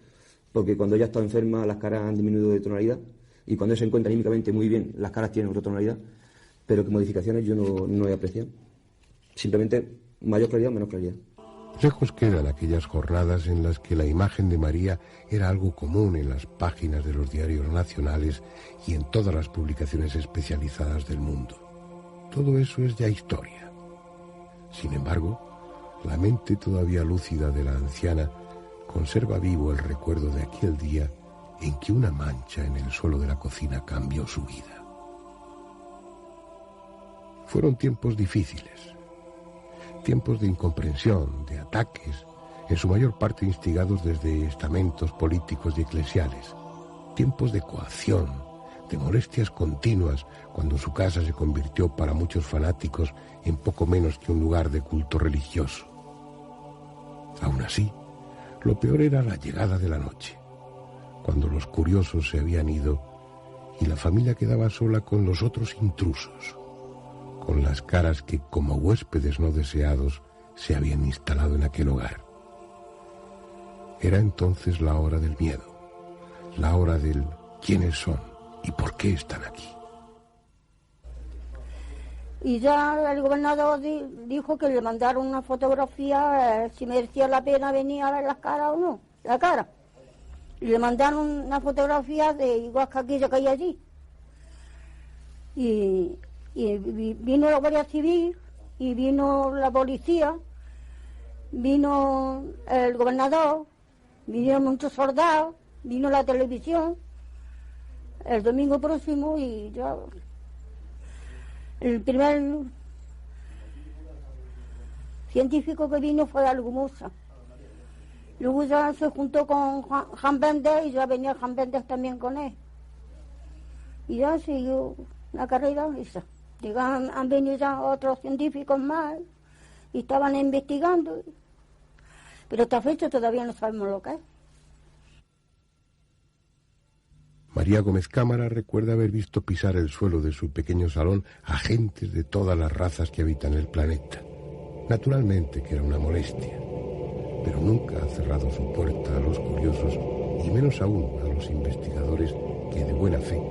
porque cuando ella está enferma las caras han disminuido de tonalidad, y cuando se encuentra anímicamente muy bien, las caras tienen otra tonalidad, pero que modificaciones yo no he apreciado. Simplemente mayor claridad o menos claridad. Lejos quedan aquellas jornadas en las que la imagen de María era algo común en las páginas de los diarios nacionales y en todas las publicaciones especializadas del mundo. Todo eso es ya historia. Sin embargo, la mente todavía lúcida de la anciana conserva vivo el recuerdo de aquel día en que una mancha en el suelo de la cocina cambió su vida. Fueron tiempos difíciles, tiempos de incomprensión, de ataques, en su mayor parte instigados desde estamentos políticos y eclesiales, tiempos de coacción, de molestias continuas, cuando su casa se convirtió para muchos fanáticos en poco menos que un lugar de culto religioso. Aún así, lo peor era la llegada de la noche, cuando los curiosos se habían ido y la familia quedaba sola con los otros intrusos, con las caras que, como huéspedes no deseados, se habían instalado en aquel hogar. Era entonces la hora del miedo, la hora del quiénes son y por qué están aquí. Y ya el gobernador dijo que le mandaron una fotografía, si merecía la pena venir a ver las caras o no, la cara. Y le mandaron una fotografía de igual que aquella que hay allí. Y vino la Guardia Civil, y vino la policía, vino el gobernador, vinieron muchos soldados, vino la televisión, el domingo próximo, y ya... El primer científico que vino fue Algumosa. Luego ya se juntó con Jan Bender y ya venía Jan Bender también con él. Y ya siguió la carrera esa. Han venido ya otros científicos más y estaban investigando. Pero hasta fecha todavía no sabemos lo que es. María Gómez Cámara recuerda haber visto pisar el suelo de su pequeño salón a gentes de todas las razas que habitan el planeta. Naturalmente que era una molestia, pero nunca ha cerrado su puerta a los curiosos y menos aún a los investigadores que de buena fe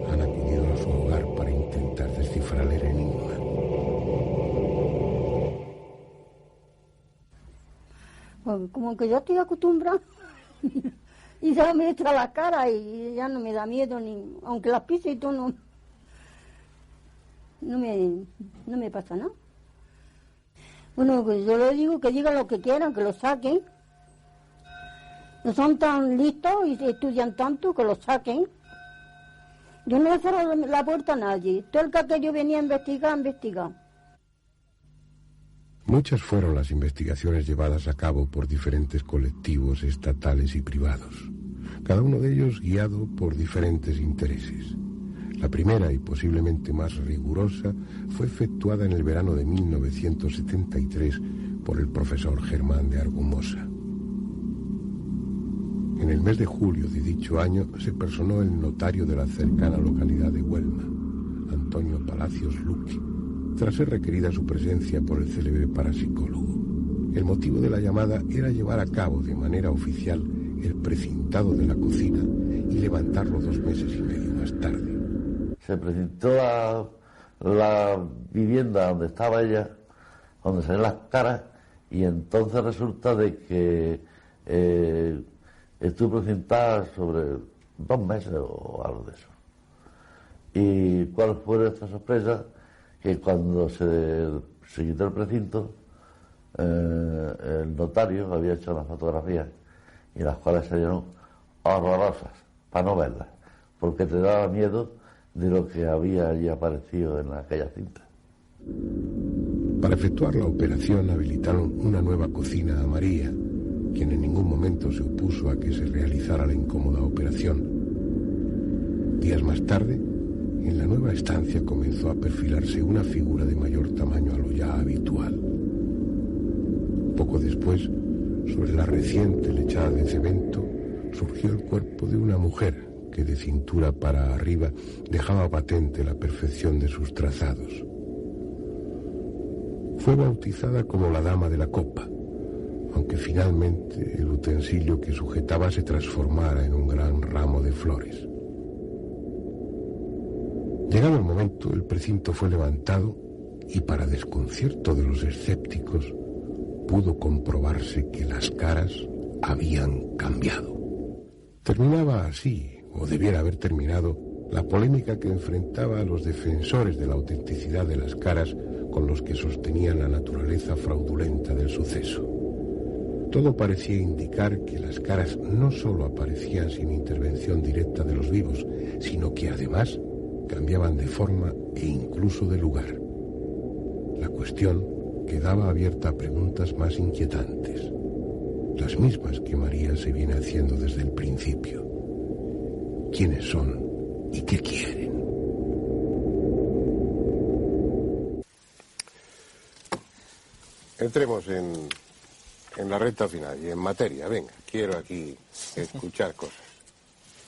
han acudido a su hogar para intentar descifrar el enigma. Pues como que yo estoy acostumbrada. Y ya me echa la cara y ya no me da miedo, ni aunque las pise y todo, no me pasa nada. Bueno, pues yo le digo que digan lo que quieran, que lo saquen. No son tan listos y estudian tanto, que lo saquen. Yo no le cierro la puerta a nadie. Todo el que yo venía a investigar, Muchas fueron las investigaciones llevadas a cabo por diferentes colectivos estatales y privados, cada uno de ellos guiado por diferentes intereses. La primera y posiblemente más rigurosa fue efectuada en el verano de 1973 por el profesor Germán de Argumosa. En el mes de julio de dicho año se personó el notario de la cercana localidad de Huelma, Antonio Palacios Luque, tras ser requerida su presencia por el célebre parapsicólogo. El motivo de la llamada era llevar a cabo de manera oficial el precintado de la cocina y levantarlo 2 meses y medio más tarde. Se precintó la vivienda donde estaba ella, donde se ven las caras, y entonces resulta de que estuvo precintada sobre 2 meses o algo de eso. ¿Y cuál fue nuestra sorpresa? Que cuando se quitó el precinto, el notario había hecho unas fotografías y las cuales salieron horrorosas, para no verlas, porque te daba miedo de lo que había allí aparecido en aquella cinta. Para efectuar la operación habilitaron una nueva cocina a María, quien en ningún momento se opuso a que se realizara la incómoda operación. Días más tarde, en la nueva estancia comenzó a perfilarse una figura de mayor tamaño a lo ya habitual. Poco después, sobre la reciente lechada de cemento, surgió el cuerpo de una mujer que de cintura para arriba dejaba patente la perfección de sus trazados. Fue bautizada como la Dama de la Copa, aunque finalmente el utensilio que sujetaba se transformara en un gran ramo de flores. Llegado el momento, el precinto fue levantado y, para desconcierto de los escépticos, pudo comprobarse que las caras habían cambiado. Terminaba así, o debiera haber terminado, la polémica que enfrentaba a los defensores de la autenticidad de las caras con los que sostenían la naturaleza fraudulenta del suceso. Todo parecía indicar que las caras no solo aparecían sin intervención directa de los vivos, sino que además cambiaban de forma e incluso de lugar. La cuestión quedaba abierta a preguntas más inquietantes, las mismas que María se viene haciendo desde el principio. ¿Quiénes son y qué quieren? Entremos en la recta final y en materia. Venga, quiero aquí escuchar cosas.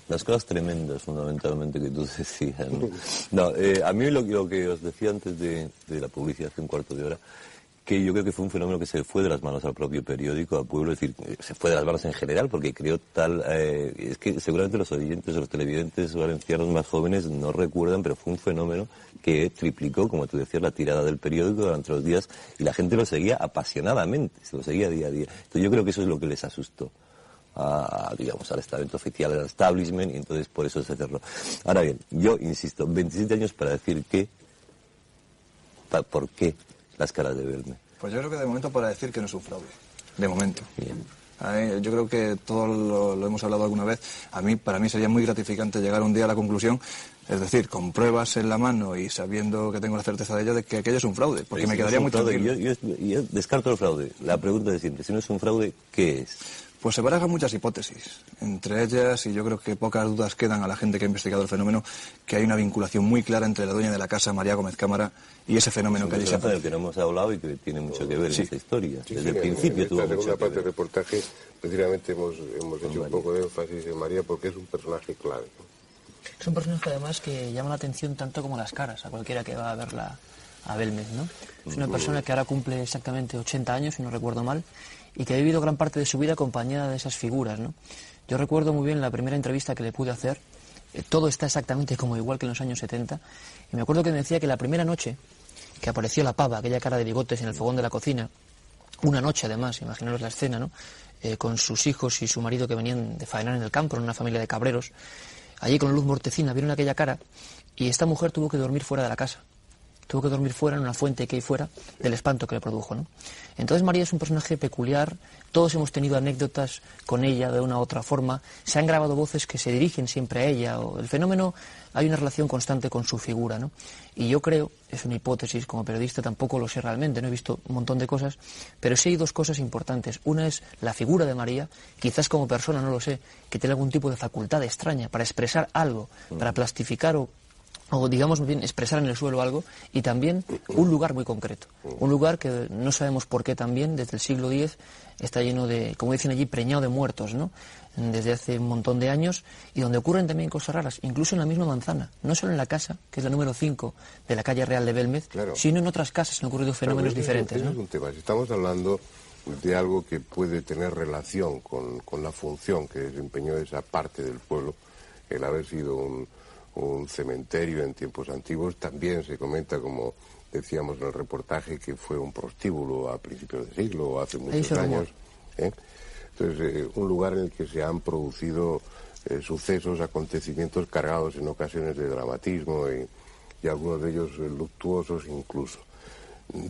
Las cosas tremendas, fundamentalmente, que tú decías, ¿no? No, a mí lo que os decía antes de la publicidad, hace un cuarto de hora, que yo creo que fue un fenómeno que se fue de las manos al propio periódico, al pueblo, es decir, se fue de las manos en general, porque creó tal... es que seguramente los oyentes o los televidentes valencianos más jóvenes no recuerdan, pero fue un fenómeno que triplicó, como tú decías, la tirada del periódico durante los días, y la gente lo seguía apasionadamente, se lo seguía día a día. Entonces yo creo que eso es lo que les asustó digamos, al estamento oficial, al establishment, y entonces por eso se cerró. Ahora bien, yo insisto, 27 años para decir ¿por qué las caras de Belmez? Pues yo creo que de momento para decir que no es un fraude. De momento. Bien. Yo creo que todos lo hemos hablado alguna vez. Para mí sería muy gratificante llegar un día a la conclusión, es decir, con pruebas en la mano y sabiendo que tengo la certeza de ello, de que aquello es un fraude, porque me quedaría muy tranquilo. Yo descarto el fraude. La pregunta es siempre, si no es un fraude, ¿qué es? Pues se barajan muchas hipótesis. Entre ellas, y yo creo que pocas dudas quedan a la gente que ha investigado el fenómeno, que hay una vinculación muy clara entre la dueña de la casa, María Gómez Cámara, y ese fenómeno que allí se del que no hemos hablado y que tiene mucho que ver en esta historia. Desde el principio tuvo mucho que ver. En la segunda parte del reportaje, precisamente hemos hecho un poco de énfasis en María porque es un personaje clave, ¿no? Es un personaje además que llama la atención tanto como las caras a cualquiera que va a verla a Belmez, ¿no? Es una persona que ahora cumple exactamente 80 años, si no recuerdo mal, y que ha vivido gran parte de su vida acompañada de esas figuras, ¿no? Yo recuerdo muy bien la primera entrevista que le pude hacer, todo está exactamente como igual que en los años 70, y me acuerdo que me decía que la primera noche que apareció la pava, aquella cara de bigotes en el fogón de la cocina, una noche además, imaginaros la escena, ¿no? Con sus hijos y su marido que venían de faenar en el campo, en una familia de cabreros, allí con luz mortecina, vieron aquella cara, y esta mujer tuvo que dormir fuera de la casa. Tuvo que dormir fuera, en una fuente que hay fuera, del espanto que le produjo, ¿no? Entonces María es un personaje peculiar, todos hemos tenido anécdotas con ella de una u otra forma, se han grabado voces que se dirigen siempre a ella, o el fenómeno, hay una relación constante con su figura, ¿no? Y yo creo, es una hipótesis, como periodista tampoco lo sé realmente, no he visto un montón de cosas, pero sí hay dos cosas importantes. Una es la figura de María, quizás como persona, no lo sé, que tiene algún tipo de facultad extraña para expresar algo, para plastificar o digamos bien expresar en el suelo algo, y también un lugar muy concreto, un lugar que no sabemos por qué también desde el siglo X está lleno de, como dicen allí, preñado de muertos, ¿no? Desde hace un montón de años, y donde ocurren también cosas raras, incluso en la misma manzana, no solo en la casa, que es la número 5 de la calle Real de Belmez, claro, sino en otras casas han ocurrido fenómenos diferentes, ¿no? Es un tema. Si estamos hablando de algo que puede tener relación con la función que desempeñó esa parte del pueblo, el haber sido un cementerio en tiempos antiguos, también se comenta, como decíamos en el reportaje, que fue un prostíbulo a principios de siglo o hace muchos años. Entonces, un lugar en el que se han producido sucesos, acontecimientos cargados en ocasiones de dramatismo y algunos de ellos luctuosos incluso.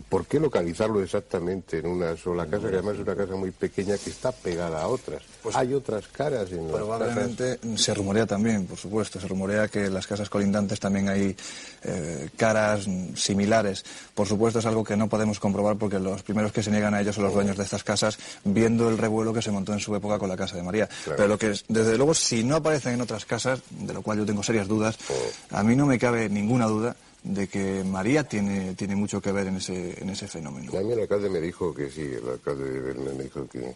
¿Por qué localizarlo exactamente en una sola casa, que además es una casa muy pequeña que está pegada a otras? Pues hay otras caras en las probablemente casas. Se rumorea también, por supuesto, se rumorea que en las casas colindantes también hay caras similares. Por supuesto es algo que no podemos comprobar porque los primeros que se niegan a ellos son los dueños de estas casas, viendo el revuelo que se montó en su época con la casa de María. Claro. Pero lo que es, desde luego, si no aparecen en otras casas, de lo cual yo tengo serias dudas, a mí no me cabe ninguna duda de que María tiene mucho que ver en ese fenómeno. A mí el alcalde me dijo que sí, el alcalde de Belmez me dijo que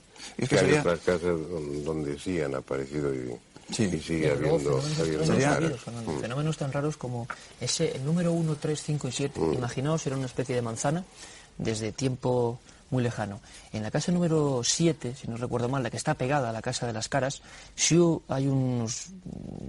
hay otras casas donde sí han aparecido y sigue habiendo fenómenos tan raros como el número 1, 3, 5 y 7. Imaginaos, era una especie de manzana desde tiempo muy lejano. En la casa número 7, si no recuerdo mal, la que está pegada a la Casa de las Caras, sí hay unos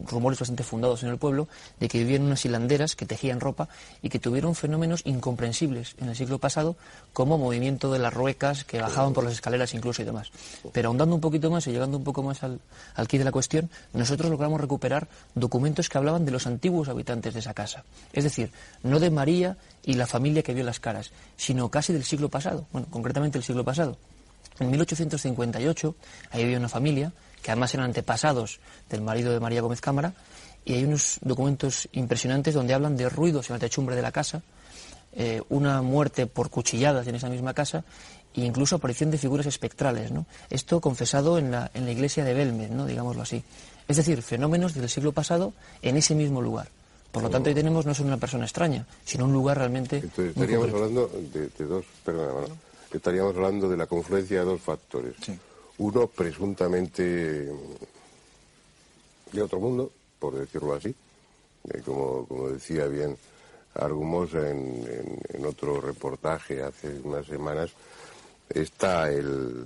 rumores bastante fundados en el pueblo de que vivían unas hilanderas que tejían ropa y que tuvieron fenómenos incomprensibles en el siglo pasado, como movimiento de las ruecas que bajaban por las escaleras incluso y demás. Pero ahondando un poquito más y llegando un poco más al quid de la cuestión, nosotros logramos recuperar documentos que hablaban de los antiguos habitantes de esa casa. Es decir, no de María y la familia que vio las caras, sino casi del siglo pasado, bueno, concretamente el siglo pasado. En 1858, ahí había una familia, que además eran antepasados del marido de María Gómez Cámara, y hay unos documentos impresionantes donde hablan de ruidos en la techumbre de la casa, una muerte por cuchilladas en esa misma casa, e incluso aparición de figuras espectrales, ¿no? Esto confesado en la iglesia de Belmez, ¿no? Digámoslo así. Es decir, fenómenos del siglo pasado en ese mismo lugar. Por lo tanto, ahí tenemos no solo una persona extraña, sino un lugar realmente. Entonces, estaríamos hablando de dos, perdona, ¿no? Estaríamos hablando de la confluencia de dos factores. Sí. Uno, presuntamente de otro mundo, por decirlo así, como decía bien Argumosa en otro reportaje hace unas semanas, está el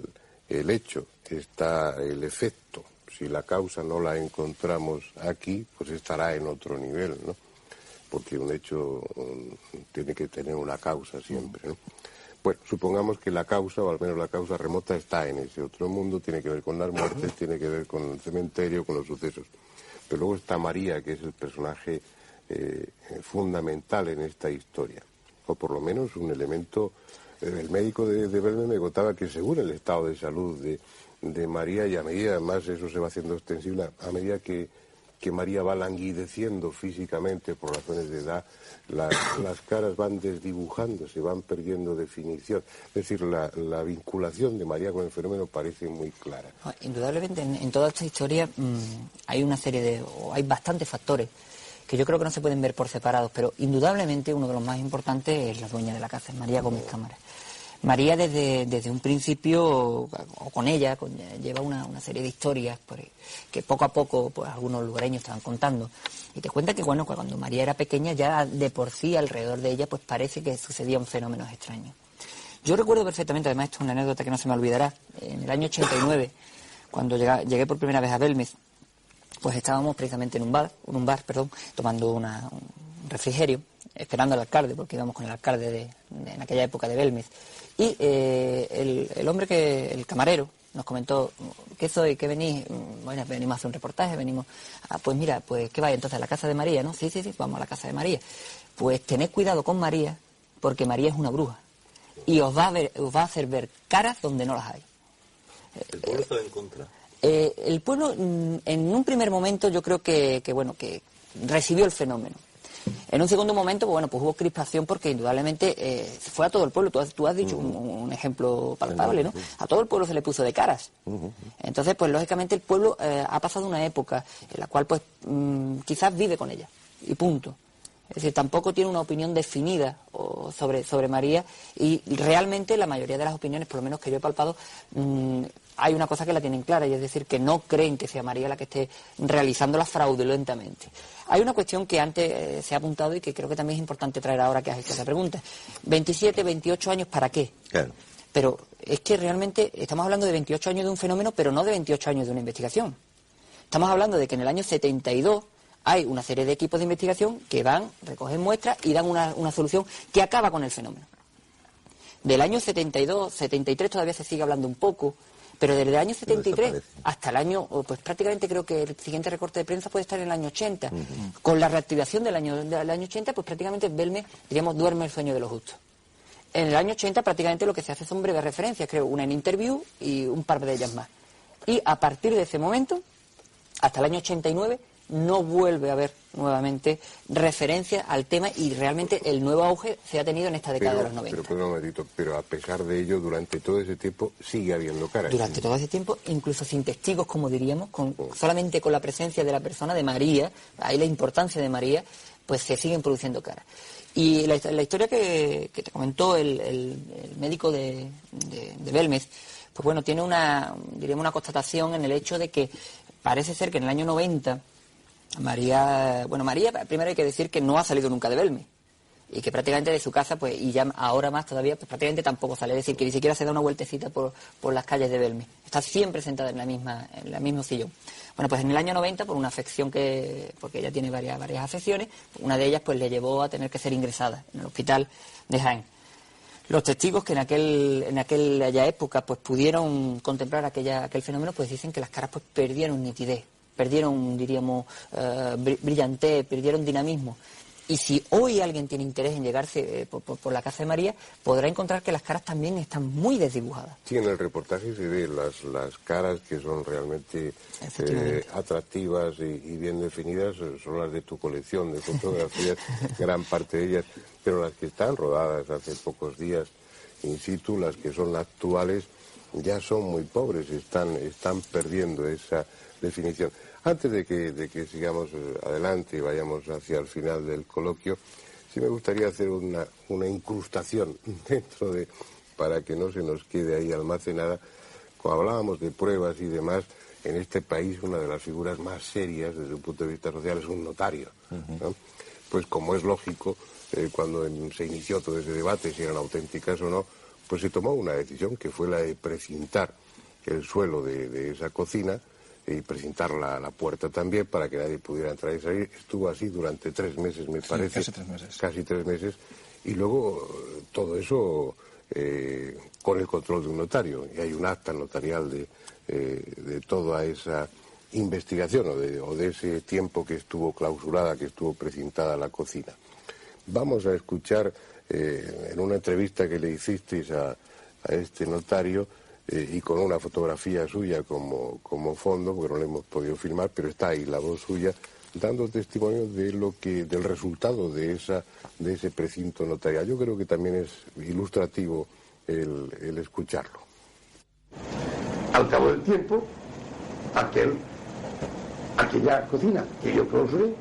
hecho, está el efecto. Si la causa no la encontramos aquí, pues estará en otro nivel, ¿no? Porque un hecho tiene que tener una causa siempre, ¿no? Bueno, supongamos que la causa, o al menos la causa remota, está en ese otro mundo, tiene que ver con las muertes, tiene que ver con el cementerio, con los sucesos. Pero luego está María, que es el personaje fundamental en esta historia, o por lo menos un elemento. El médico de Belmez me contaba que según el estado de salud de María, y a medida, además, eso se va haciendo extensible, a medida que María va languideciendo físicamente por razones de edad, las caras van desdibujando, se van perdiendo definición. Es decir, la vinculación de María con el fenómeno parece muy clara. Indudablemente, en toda esta historia hay una serie hay bastantes factores que yo creo que no se pueden ver por separados, pero indudablemente uno de los más importantes es la dueña de la casa, es María Gómez Cámara. María desde un principio, o con ella, lleva una serie de historias que poco a poco pues algunos lugareños estaban contando. Y te cuenta que bueno, cuando María era pequeña ya de por sí alrededor de ella pues parece que sucedían fenómenos extraños. Yo recuerdo perfectamente, además esto es una anécdota que no se me olvidará, en el año 89, cuando llegué por primera vez a Belmez, pues estábamos precisamente en un bar, tomando un refrigerio, esperando al alcalde, porque íbamos con el alcalde en aquella época de Belmez. Y el hombre el camarero, nos comentó, ¿qué soy? ¿Qué venís? Bueno, venimos a hacer un reportaje, venimos... pues mira, pues ¿qué vais entonces a la casa de María, no? Sí, vamos a la casa de María. Pues tened cuidado con María, porque María es una bruja. Y os va a hacer ver caras donde no las hay. ¿El pueblo estaba en contra? El pueblo, en un primer momento, yo creo que recibió el fenómeno. En un segundo momento, pues hubo crispación porque indudablemente fue a todo el pueblo. Tú has dicho un ejemplo palpable, ¿no? A todo el pueblo se le puso de caras. Entonces, pues lógicamente el pueblo ha pasado una época en la cual, pues, quizás vive con ella. Y punto. Es decir, tampoco tiene una opinión definida sobre María, y realmente la mayoría de las opiniones, por lo menos que yo he palpado, hay una cosa que la tienen clara, y es decir, que no creen que sea María la que esté realizándola fraudulentamente. Hay una cuestión que antes se ha apuntado y que creo que también es importante traer ahora que has hecho esa pregunta. 27, 28 años, ¿para qué? Claro. Pero es que realmente estamos hablando de 28 años de un fenómeno, pero no de 28 años de una investigación. Estamos hablando de que en el año 72 hay una serie de equipos de investigación que van, recogen muestras y dan una solución que acaba con el fenómeno. Del año 72, 73 todavía se sigue hablando un poco, pero desde el año 73 hasta el año, pues prácticamente creo que el siguiente recorte de prensa puede estar en el año 80. Con la reactivación del año 80, pues prácticamente Belmez, diríamos, duerme el sueño de los justos. En el año 80 prácticamente lo que se hace son breves referencias, creo, una en Interview y un par de ellas más. Y a partir de ese momento, hasta el año 89, no vuelve a haber nuevamente referencia al tema, y realmente el nuevo auge se ha tenido en esta década de los 90. Pero a pesar de ello, durante todo ese tiempo sigue habiendo caras. Durante todo ese tiempo, incluso sin testigos, como diríamos, solamente con la presencia de la persona de María, ahí la importancia de María, pues se siguen produciendo caras. Y la historia que te comentó el médico de Belmez, pues bueno, tiene una constatación en el hecho de que parece ser que en el año 90 María, primero hay que decir que no ha salido nunca de Belmez, y que prácticamente de su casa, pues, y ya ahora más todavía, pues prácticamente tampoco sale. Es decir, que ni siquiera se da una vueltecita por las calles de Belmez. Está siempre sentada en el mismo sillón. Bueno, pues en el año 90, por una afección porque ella tiene varias afecciones, una de ellas pues le llevó a tener que ser ingresada en el hospital de Jaén. Los testigos que en aquella época pues pudieron contemplar aquel fenómeno, pues dicen que las caras pues perdieron nitidez, perdieron, diríamos, brillantez, perdieron dinamismo. Y si hoy alguien tiene interés en llegarse por la casa de María, podrá encontrar que las caras también están muy desdibujadas. Sí, en el reportaje se ve las caras que son realmente atractivas y bien definidas, son las de tu colección de fotografías, gran parte de ellas, pero las que están rodadas hace pocos días in situ, las que son actuales, ya son muy pobres, están perdiendo esa definición. Antes de que sigamos adelante y vayamos hacia el final del coloquio, sí me gustaría hacer una incrustación para que no se nos quede ahí almacenada. Cuando hablábamos de pruebas y demás, en este país una de las figuras más serias desde un punto de vista social es un notario, ¿no? Pues como es lógico, cuando se inició todo ese debate, si eran auténticas o no, pues se tomó una decisión que fue la de precintar el suelo de esa cocina y precintar la puerta también para que nadie pudiera entrar y salir. Estuvo así durante 3 meses, me parece. Casi 3 meses. Casi 3 meses. Y luego todo eso con el control de un notario. Y hay un acta notarial de toda esa investigación o de ese tiempo que estuvo clausurada, que estuvo precintada la cocina. Vamos a escuchar en una entrevista que le hicisteis a este notario y con una fotografía suya como fondo, porque no le hemos podido filmar, pero está ahí la voz suya, dando testimonio del resultado de ese precinto notarial. Yo creo que también es ilustrativo el escucharlo. Al cabo del tiempo, aquella cocina que yo clausuré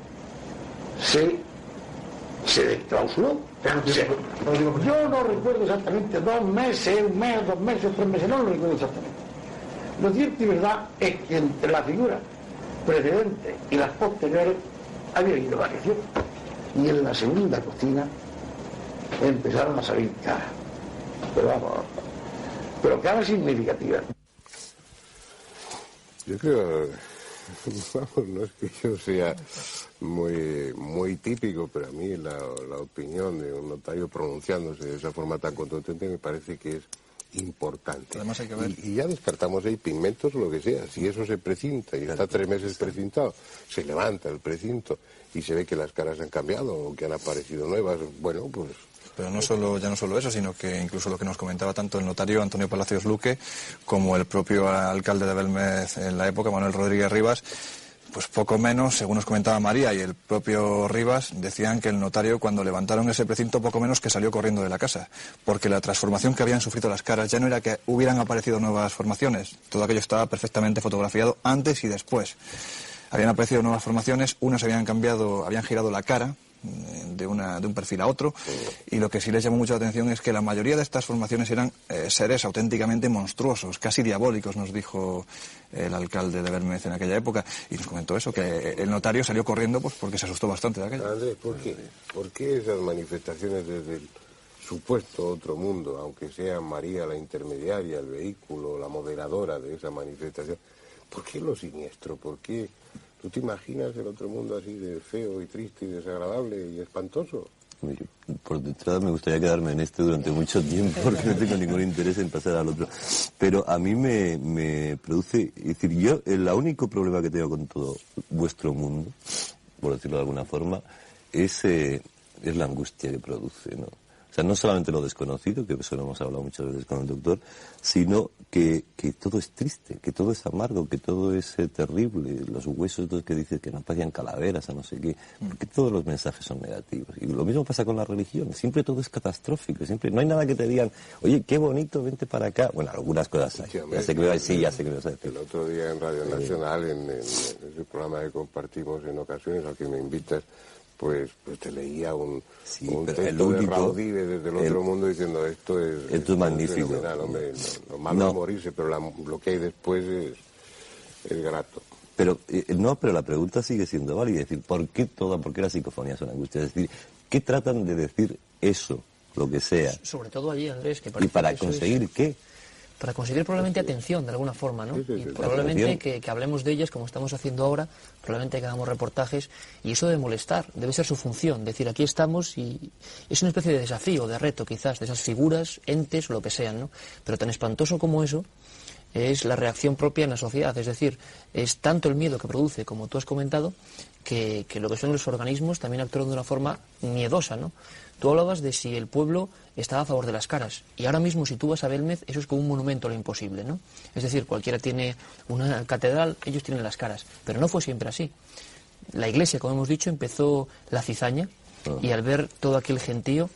se desclausuró. Yo no recuerdo exactamente 2 meses, 1 mes, 2 meses, 3 meses, no lo recuerdo exactamente. Lo cierto y verdad es que entre la figura precedente y las posteriores había habido variación. Y en la segunda cocina empezaron a salir caras. Pero caras significativas. Yo creo, vamos, no es que yo sea muy típico, pero a mí la opinión de un notario pronunciándose de esa forma tan contundente me parece que es importante. Además hay que ver. Y ya descartamos ahí pigmentos o lo que sea. Si eso se precinta y está 3 meses precintado, se levanta el precinto y se ve que las caras han cambiado o que han aparecido nuevas, bueno, pues... Pero ya no solo eso, sino que incluso lo que nos comentaba tanto el notario Antonio Palacios Luque como el propio alcalde de Belmez en la época, Manuel Rodríguez Rivas, pues poco menos, según nos comentaba María y el propio Rivas, decían que el notario cuando levantaron ese precinto poco menos que salió corriendo de la casa, porque la transformación que habían sufrido las caras ya no era que hubieran aparecido nuevas formaciones, todo aquello estaba perfectamente fotografiado antes y después. Habían aparecido nuevas formaciones, unas habían girado la cara de un perfil a otro, y lo que sí les llamó mucho la atención es que la mayoría de estas formaciones eran seres auténticamente monstruosos, casi diabólicos, nos dijo el alcalde de Belmez en aquella época, y nos comentó eso, que el notario salió corriendo pues porque se asustó bastante de aquello. Andrés, ¿por qué esas manifestaciones desde el supuesto otro mundo, aunque sea María la intermediaria, el vehículo, la moderadora de esa manifestación, por qué lo siniestro? ¿Por qué? ¿Tú te imaginas el otro mundo así de feo y triste y desagradable y espantoso? Por detrás me gustaría quedarme en este durante mucho tiempo porque no tengo ningún interés en pasar al otro. Pero a mí me produce... Es decir, yo el único problema que tengo con todo vuestro mundo, por decirlo de alguna forma, es la angustia que produce, ¿no? O sea, no solamente lo desconocido, que eso lo hemos hablado muchas veces con el doctor, sino que todo es triste, que todo es amargo, que todo es terrible. Los huesos que dices que no parecían calaveras a no sé qué, porque todos los mensajes son negativos. Y lo mismo pasa con la religión, siempre todo es catastrófico, siempre no hay nada que te digan, oye, qué bonito, vente para acá. Bueno, algunas cosas hay. Ya sé que me vas a decir. El otro día en Radio Nacional, en ese programa que compartimos en ocasiones, al que me invitas, pues te leía un texto de Raudive desde el otro mundo diciendo esto es magnífico. Hombre, lo malo es morirse, pero lo que hay después es grato. Pero pero la pregunta sigue siendo válida, es decir, ¿por qué las psicofonías son angustias? Es decir, ¿qué tratan de decir eso, lo que sea? Sobre todo allí, Andrés, que ¿Y para conseguir qué? Para conseguir probablemente atención de alguna forma, ¿no? Y probablemente que hablemos de ellas como estamos haciendo ahora, probablemente que hagamos reportajes, y eso debe molestar, debe ser su función, decir aquí estamos, y es una especie de desafío, de reto quizás, de esas figuras, entes o lo que sean, ¿no? Pero tan espantoso como eso es la reacción propia en la sociedad, es decir, es tanto el miedo que produce, como tú has comentado, que lo que son los organismos también actúan de una forma miedosa, ¿no? Tú hablabas de si el pueblo estaba a favor de las caras, y ahora mismo si tú vas a Belmez, eso es como un monumento a lo imposible, ¿no? Es decir, cualquiera tiene una catedral, ellos tienen las caras, pero no fue siempre así. La iglesia, como hemos dicho, empezó la cizaña, y al ver todo aquel gentío,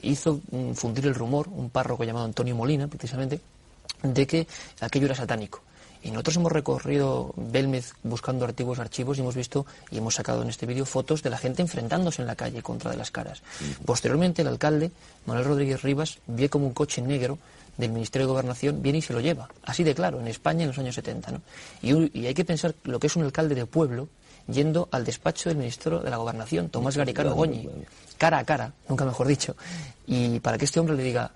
hizo fundir el rumor, un párroco llamado Antonio Molina, precisamente, de que aquello era satánico. Y nosotros hemos recorrido Belmez buscando antiguos archivos y hemos visto y hemos sacado en este vídeo fotos de la gente enfrentándose en la calle contra de las caras. Posteriormente el alcalde, Manuel Rodríguez Rivas, ve como un coche negro del Ministerio de Gobernación viene y se lo lleva. Así de claro, en España en los años 70, ¿no? Y hay que pensar lo que es un alcalde de pueblo yendo al despacho del ministro de la Gobernación, Tomás Garicano Goñi, cara a cara, nunca mejor dicho, y para que este hombre le diga,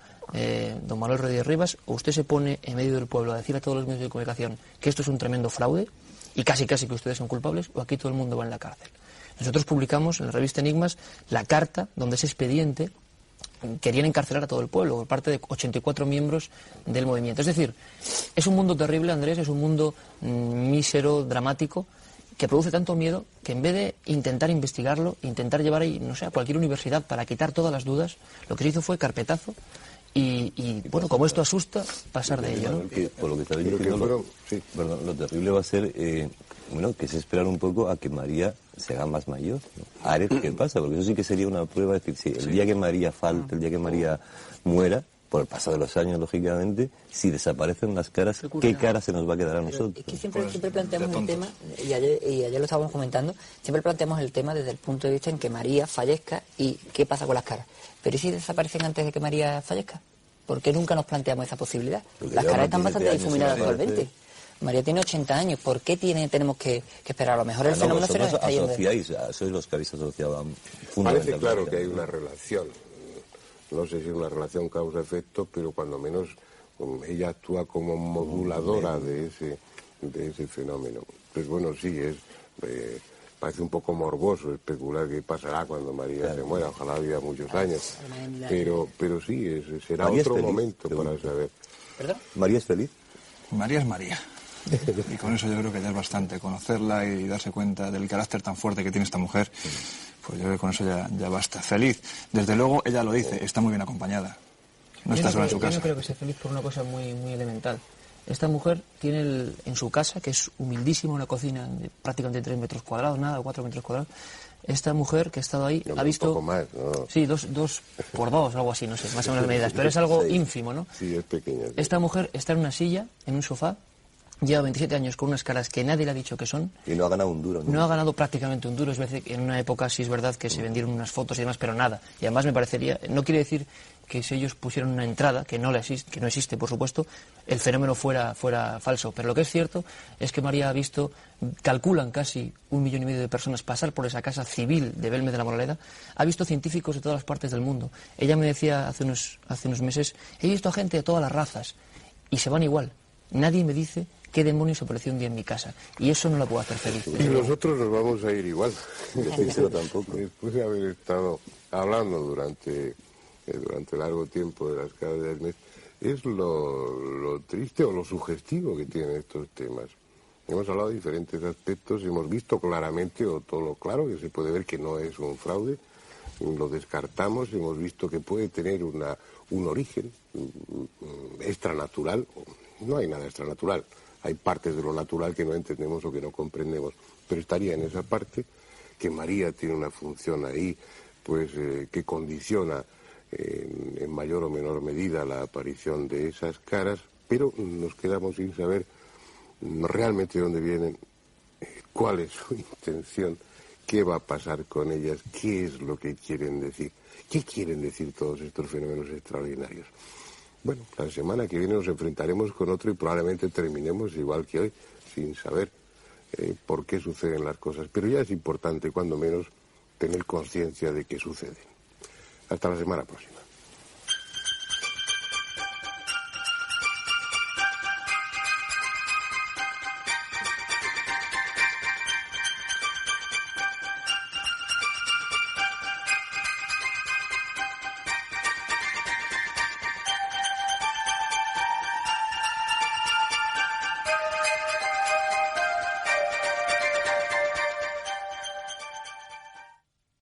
don Manuel Rodríguez Rivas, o usted se pone en medio del pueblo a decir a todos los medios de comunicación que esto es un tremendo fraude y casi que ustedes son culpables, o aquí todo el mundo va en la cárcel. Nosotros publicamos en la revista Enigmas la carta donde ese expediente querían encarcelar a todo el pueblo por parte de 84 miembros del movimiento. Es decir, es un mundo terrible, Andrés, es un mundo mísero, dramático, que produce tanto miedo que en vez de intentar investigarlo, intentar llevar ahí, no sé, a cualquier universidad para quitar todas las dudas, lo que se hizo fue carpetazo y bueno, como esto asusta, pasar de ello, ¿no? Por lo que estabais diciendo, lo terrible va a ser que es esperar un poco a que María se haga más mayor, ¿no? A ver qué pasa, porque eso sí que sería una prueba, es decir, si el día que María falte, el día que María muera, por el paso de los años, lógicamente, si desaparecen las caras, ¿qué cara se nos va a quedar a nosotros? Es que siempre planteamos el tema, y ayer lo estábamos comentando, siempre planteamos el tema desde el punto de vista en que María fallezca y qué pasa con las caras. Pero ¿y si desaparecen antes de que María fallezca? ¿Por qué nunca nos planteamos esa posibilidad? Las caras están bastante difuminadas actualmente. María tiene 80 años, ¿por qué tenemos que esperar? A lo mejor el fenómeno se nos está yendo. Sois los que habéis asociado Parece claro que hay una relación. No sé si es una relación causa-efecto, pero cuando menos ella actúa como moduladora de ese fenómeno. Pues bueno, sí, parece un poco morboso especular qué pasará cuando María se muera, ojalá viva muchos años. Pero sí, será María otro es feliz, momento para saber. ¿Perdón? ¿María es feliz? María es María. Y con eso yo creo que ya es bastante. Conocerla y darse cuenta del carácter tan fuerte que tiene esta mujer, pues yo creo que con eso ya basta. Feliz. Desde luego, ella lo dice, está muy bien acompañada. No está sola en su casa. Yo no creo que sea feliz por una cosa muy, muy elemental. Esta mujer tiene en su casa, que es humildísima, una cocina de prácticamente 3 metros cuadrados, nada, 4 metros cuadrados. Esta mujer que ha estado ahí ha visto... Un poco más, ¿no? Sí, 2 por 2, algo así, no sé, más o menos medidas, pero es algo ínfimo, ¿no? Sí, es pequeña. Sí. Esta mujer está en una silla, en un sofá, lleva 27 años con unas caras que nadie le ha dicho que son. Y no ha ganado un duro. No ha ganado prácticamente un duro. Es verdad que en una época sí es verdad que se vendieron unas fotos y demás, pero nada. Y además me parecería, no quiere decir que si ellos pusieron una entrada, que no existe, por supuesto, el fenómeno fuera falso. Pero lo que es cierto es que María ha visto, calculan casi 1,5 millones de personas pasar por esa casa civil de Belmez de la Moraleda. Ha visto científicos de todas las partes del mundo. Ella me decía hace unos meses, he visto a gente de todas las razas y se van igual. Nadie me dice qué demonios apareció un día en mi casa. Y eso no la puedo hacer feliz. Y nosotros nos vamos a ir igual. Decírselo tampoco. Después de haber estado hablando durante largo tiempo de las caras del mes, es lo triste o lo sugestivo que tienen estos temas. Hemos hablado de diferentes aspectos, hemos visto claramente, o todo lo claro, que se puede ver que no es un fraude, lo descartamos, hemos visto que puede tener un origen extranatural. No hay nada extranatural. Hay partes de lo natural que no entendemos o que no comprendemos, pero estaría en esa parte que María tiene una función ahí, pues que condiciona en mayor o menor medida la aparición de esas caras, pero nos quedamos sin saber realmente dónde vienen, cuál es su intención, qué va a pasar con ellas, qué es lo que quieren decir, qué quieren decir todos estos fenómenos extraordinarios. Bueno, la semana que viene nos enfrentaremos con otro y probablemente terminemos igual que hoy, sin saber por qué suceden las cosas. Pero ya es importante, cuando menos, tener conciencia de que suceden. Hasta la semana próxima.